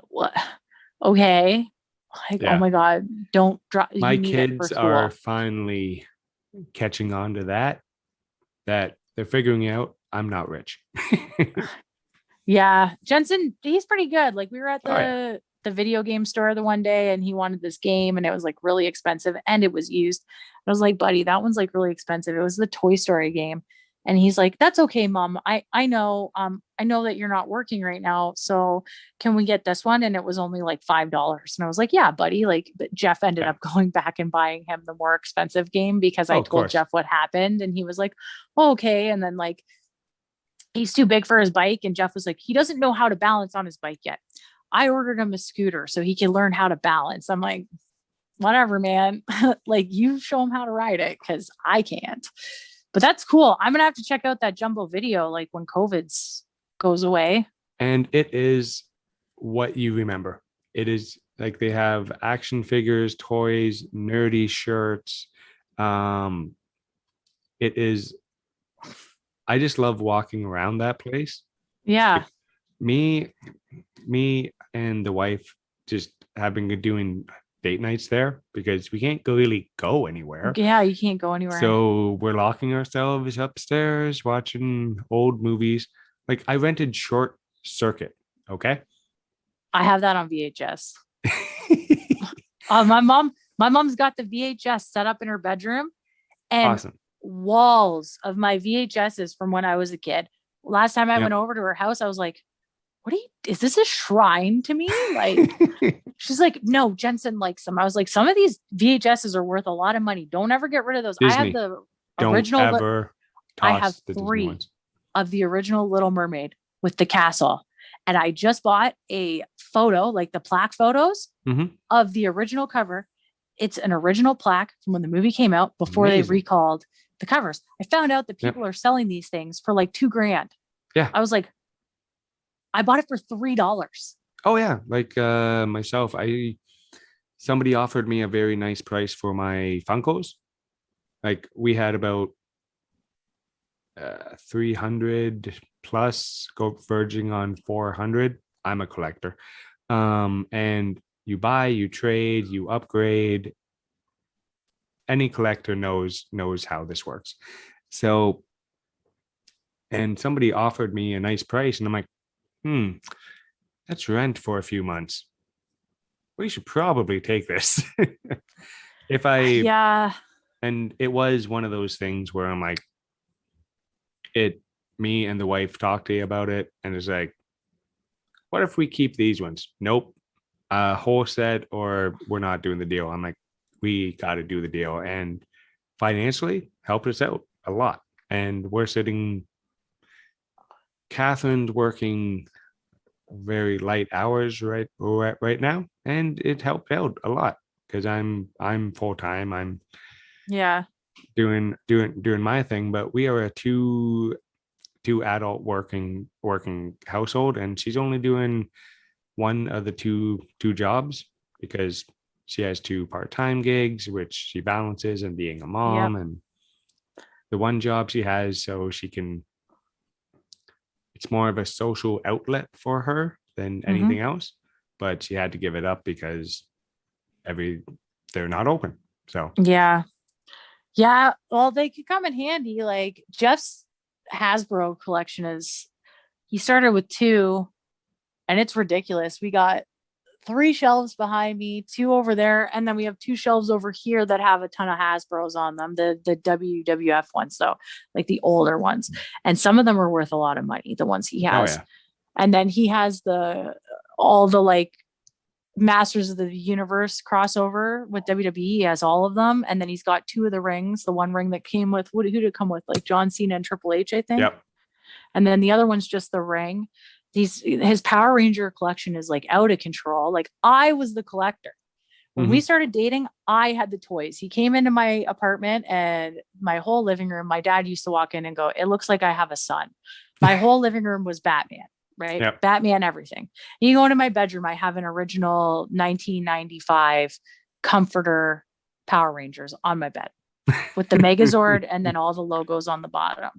what? Okay. Like, oh my God, don't drop.
My kids are finally catching on to that they're figuring out I'm not rich.
Yeah. Jensen, he's pretty good. Like we were at
Oh yeah.
the video game store the one day and he wanted this game and it was like really expensive and it was used. I was like, buddy, that one's like really expensive. It was the Toy Story game. And he's like, that's okay, mom. I know that you're not working right now. So can we get this one? And it was only like $5. And I was like, yeah, buddy. Like, but Jeff ended
Yeah.
up going back and buying him the more expensive game because
Oh,
I
of
told
course.
Jeff what happened. And he was like, oh, okay. And then like he's too big for his bike. And Jeff was like, he doesn't know how to balance on his bike yet. I ordered him a scooter so he can learn how to balance. I'm like, whatever, man. Like you show him how to ride it because I can't. But that's cool. I'm gonna have to check out that Jumbo video like when COVID's goes away.
And it is what you remember. It is like they have action figures, toys, nerdy shirts. It is. I just love walking around that place.
Yeah.
Like, me and the wife just have been doing date nights there because we can't really go anywhere.
Yeah, you can't go anywhere.
So we're locking ourselves upstairs, watching old movies. Like I rented Short Circuit. Okay.
I have that on VHS. My mom's got the VHS set up in her bedroom and
Awesome.
walls of my VHSs from when I was a kid. Last time I
Yep.
went over to her house, I was like, is this a shrine to me? Like, she's like, no, Jensen likes them. I was like, some of these VHSs are worth a lot of money. Don't ever get rid of those. I
Disney.
have the
Don't
original.
ever
I
toss
have
the Disney
3
ones.
of the original Little Mermaid with the castle. And I just bought a photo, like the plaque photos of the original cover. It's an original plaque from when the movie came out before they
Amazing.
recalled the covers. I found out that people are selling these things for like $2,000.
Yeah.
I was like, I bought it for $3.
Oh yeah, like myself, somebody offered me a very nice price for my Funkos. Like we had about 300 plus, go verging on 400. I'm a collector. And you buy, you trade, you upgrade. Any collector knows how this works. So, and somebody offered me a nice price, and I'm like, that's rent for a few months. We should probably take this. And it was one of those things where I'm like, me and the wife talked to you about it, and it's like, what if we keep these ones? Nope. Whole set, or we're not doing the deal. I'm like, we got to do the deal, and financially helped us out a lot. And we're sitting. Catherine's working very light hours right now, and it helped out a lot because I'm full time. I'm doing my thing, but we are a two adult working household, and she's only doing one of the two jobs because she has 2 part-time gigs, which she balances, and being a mom, and the one job she has, so she can. It's more of a social outlet for her than anything else, but she had to give it up because they're not open. So
yeah. Well, they could come in handy. Like Jeff's Hasbro collection he started with 2, and it's ridiculous. We got 3 shelves behind me, 2 over there, and then we have 2 shelves over here that have a ton of Hasbros on them, the WWF ones, though, like the older ones, and some of them are worth a lot of money, the ones he has. And then he has all the like Masters of the Universe crossover with WWE. He has all of them, and then he's got 2 of the rings, the one ring that came with who did it come with, like John Cena and Triple H, I think. And then the other one's just the ring. His Power Ranger collection is like out of control. Like I was the collector. When we started dating, I had the toys. He came into my apartment and my whole living room, my dad used to walk in and go, it looks like I have a son. My whole living room was Batman, right?
Yep.
Batman, everything. And you go into my bedroom, I have an original 1995 Comforter Power Rangers on my bed with the Megazord and then all the logos on the bottom.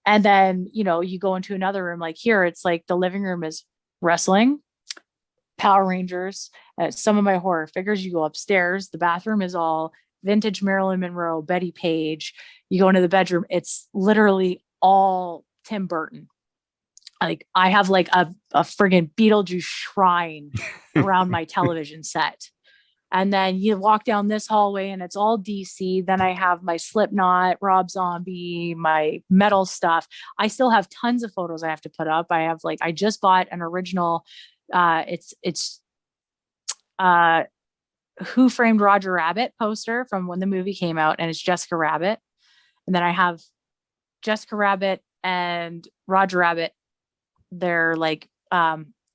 And then, you go into another room like here, it's like the living room is wrestling, Power Rangers, some of my horror figures. You go upstairs, the bathroom is all vintage Marilyn Monroe, Betty Page. You go into the bedroom, it's literally all Tim Burton. like I have like a friggin' Beetlejuice shrine around my television set. And then you walk down this hallway and it's all DC. Then I have my Slipknot, Rob Zombie, my metal stuff. I still have tons of photos I have to put up. I have like, I just bought an original, it's Who Framed Roger Rabbit poster from when the movie came out, and it's Jessica Rabbit. And then I have Jessica Rabbit and Roger Rabbit. They're like,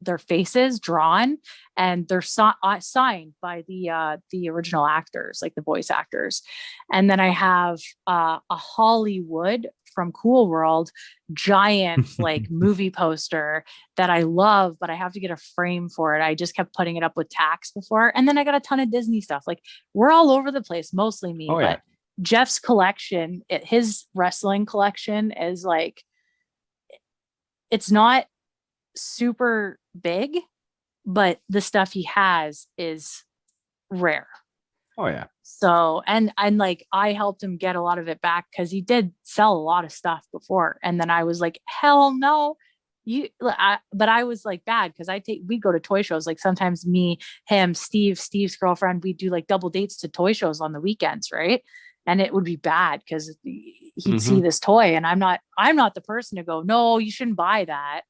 their faces drawn, and they're signed by the original actors, like the voice actors. And then I have a Hollywood from Cool World giant like movie poster that I love, but I have to get a frame for it. I just kept putting it up with tacks before. And then I got a ton of Disney stuff. Like we're all over the place, mostly me.
Oh, yeah.
But Jeff's collection, his wrestling collection is like, it's not super big, but the stuff he has is rare.
Oh yeah.
So and like I helped him get a lot of it back because he did sell a lot of stuff before, and then I was like, hell no, but I was like bad because we go to toy shows, like sometimes me, him, Steve's girlfriend, we do like double dates to toy shows on the weekends, right? And it would be bad because he'd see this toy, and I'm not the person to go, no, you shouldn't buy that.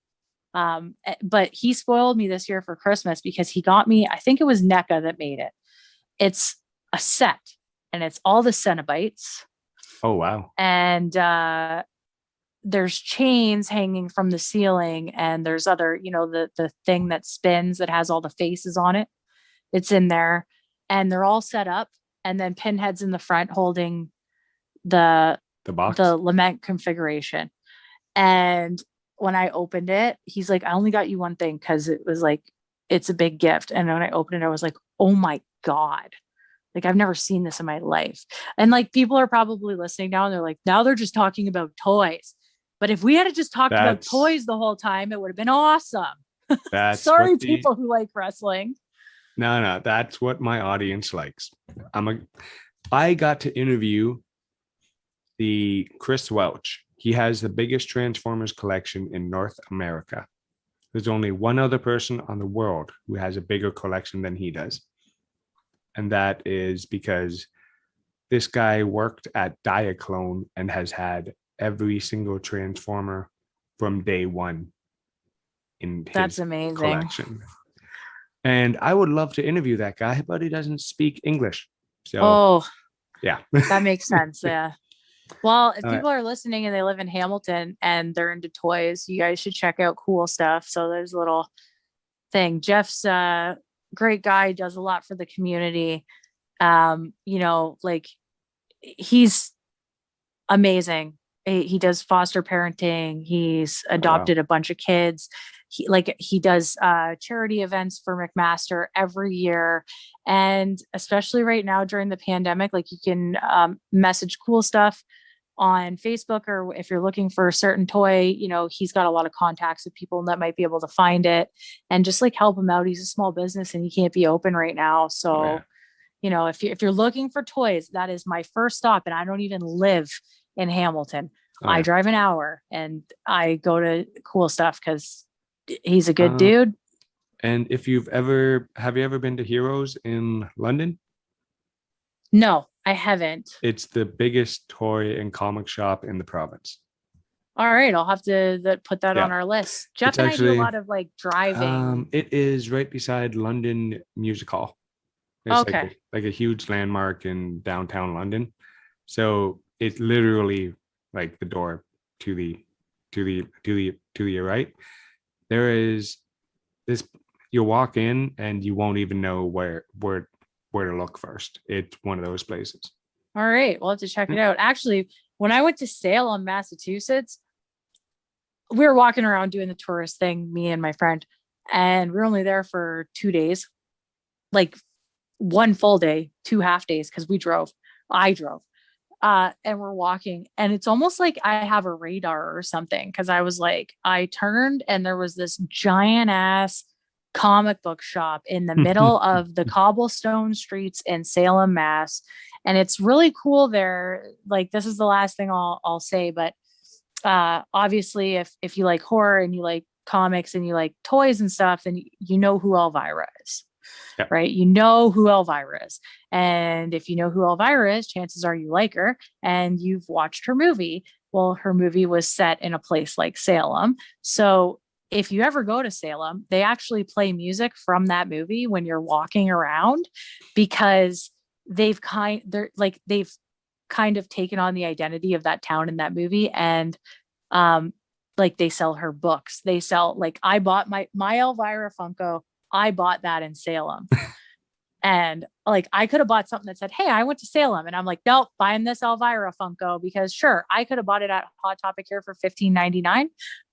But he spoiled me this year for Christmas because he got me, I think it was NECA that made it. It's a set, and it's all the Cenobites.
Oh, wow.
And there's chains hanging from the ceiling, and there's other, the thing that spins that has all the faces on it. It's in there, and they're all set up, and then Pinhead's in the front holding the
box,
the lament configuration. And when I opened it, he's like, I only got you one thing because it was like, it's a big gift. And when I opened it, I was like, oh my God. Like, I've never seen this in my life. And like, people are probably listening now and they're like, now they're just talking about toys. But if we had just talked about toys the whole time, it would have been awesome. Sorry, people who like wrestling.
No, that's what my audience likes. I got to interview the Chris Welch. He has the biggest Transformers collection in North America. There's only one other person on the world who has a bigger collection than he does. And that is because this guy worked at Diaclone and has had every single Transformer from day one in his
amazing
collection. And I would love to interview that guy, but he doesn't speak English. So, yeah.
That makes sense. Yeah. Well, if people are listening and they live in Hamilton and they're into toys, you guys should check out Cool Stuff. So there's a little thing. Jeff's a great guy, does a lot for the community. Like he's amazing. He does foster parenting. He's adopted a bunch of kids. He does charity events for McMaster every year. And especially right now during the pandemic, like you can message Cool Stuff on Facebook, or if you're looking for a certain toy, he's got a lot of contacts with people that might be able to find it and just like help him out. He's a small business and he can't be open right now. So, if you're looking for toys, that is my first stop. And I don't even live in Hamilton. I drive an hour and I go to Cool Stuff because he's a good dude.
And if have you ever been to Heroes in London?
No, I haven't.
It's the biggest toy and comic shop in the province.
All right, I'll have to put that on our list. Jeff and I do a lot of like driving.
It is right beside London Music Hall. It's like a huge landmark in downtown London. So it's literally like the door to the right. There is this. You walk in and you won't even know where to look first. It's one of those places.
All right, we'll have to check it out. Actually, when I went to Salem, Massachusetts, we were walking around doing the tourist thing, me and my friend, and we were only there for 2 days, like one full day, 2 half days, because I drove. And we're walking, and it's almost like I have a radar or something, because I was like, I turned and there was this giant ass comic book shop in the middle of the cobblestone streets in Salem, Mass. And it's really cool there. Like, this is the last thing I'll say, but Obviously, if you like horror and you like comics and you like toys and stuff, then you know who Elvira is.
Yep.
Right? You know who Elvira is. And if you know who Elvira is, chances are you like her and you've watched her movie. Well, her movie was set in a place like Salem. So if you ever go to Salem, they actually play music from that movie when you're walking around, because they've kind of taken on the identity of that town in that movie. And like they sell her books. They sell, like, I bought my Elvira Funko. I bought that in Salem. And like, I could have bought something that said, "Hey, I went to Salem." And I'm like, nope, buying this Elvira Funko, because sure, I could have bought it at Hot Topic here for $15.99,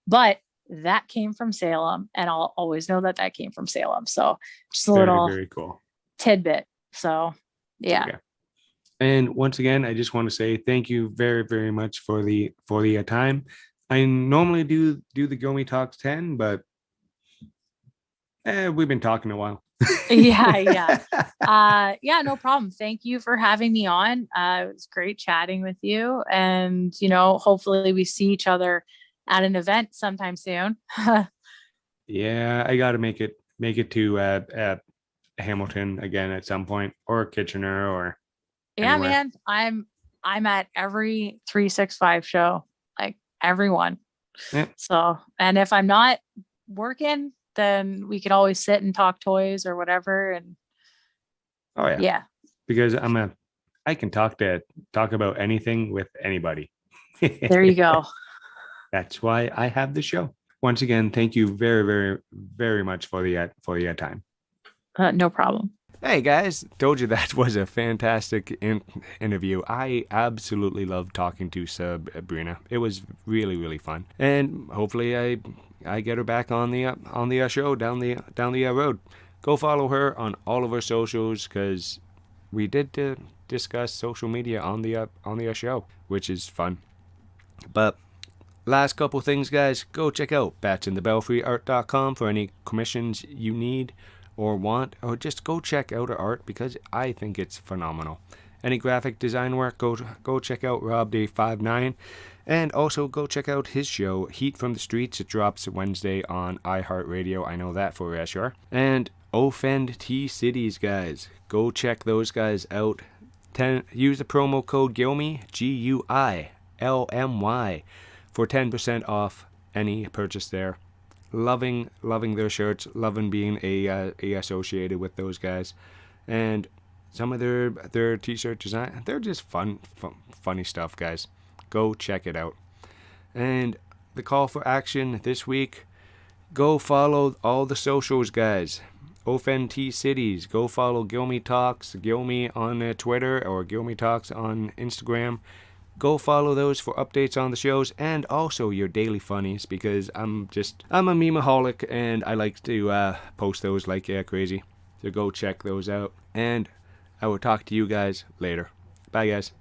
but that came from Salem. And I'll always know that came from Salem. So just a little
very cool
tidbit. So yeah.
Okay. And once again, I just want to say thank you very, very much for the time. I normally do the Guilmy Talks 10, but we've been talking a while.
Yeah. No problem. Thank you for having me on. It was great chatting with you, and hopefully we see each other at an event sometime soon.
Yeah, I got to make it to at Hamilton again at some point, or Kitchener, or anywhere.
Man, I'm at every 365 show, like everyone.
Yep.
So, and if I'm not working, then we could always sit and talk toys or whatever. And yeah,
because I can talk about anything with anybody.
There you go.
That's why I have the show. Once again, thank you very, very, very much for the time.
No problem.
Hey guys, told you that was a fantastic interview. I absolutely loved talking to Sabrina. It was really, really fun, and hopefully I get her back on the show down the road. Go follow her on all of her socials, because we did discuss social media on the show, which is fun. But last couple things, guys, go check out batsinthebelfryart.com for any commissions you need or want, or just go check out her art, because I think it's phenomenal. Any graphic design work, go check out RobDay59, and also go check out his show Heat from the Streets. It drops Wednesday on iHeartRadio. I know that for sure. And Offend T Cities, guys, go check those guys out. Use the promo code Guilmy, GUILMY, for 10% off any purchase there. Loving their shirts, loving being a associated with those guys, and some of their t-shirt design. They're just funny stuff, guys. Go check it out. And the call for action this week: go follow all the socials, guys. Offend T Cities. Go follow Guilmy Talks, Guilmy on Twitter, or Guilmy Talks on Instagram. Go follow those for updates on the shows, and also your daily funnies, because I'm a memeaholic and I like to post those like crazy. So go check those out, and I will talk to you guys later. Bye, guys.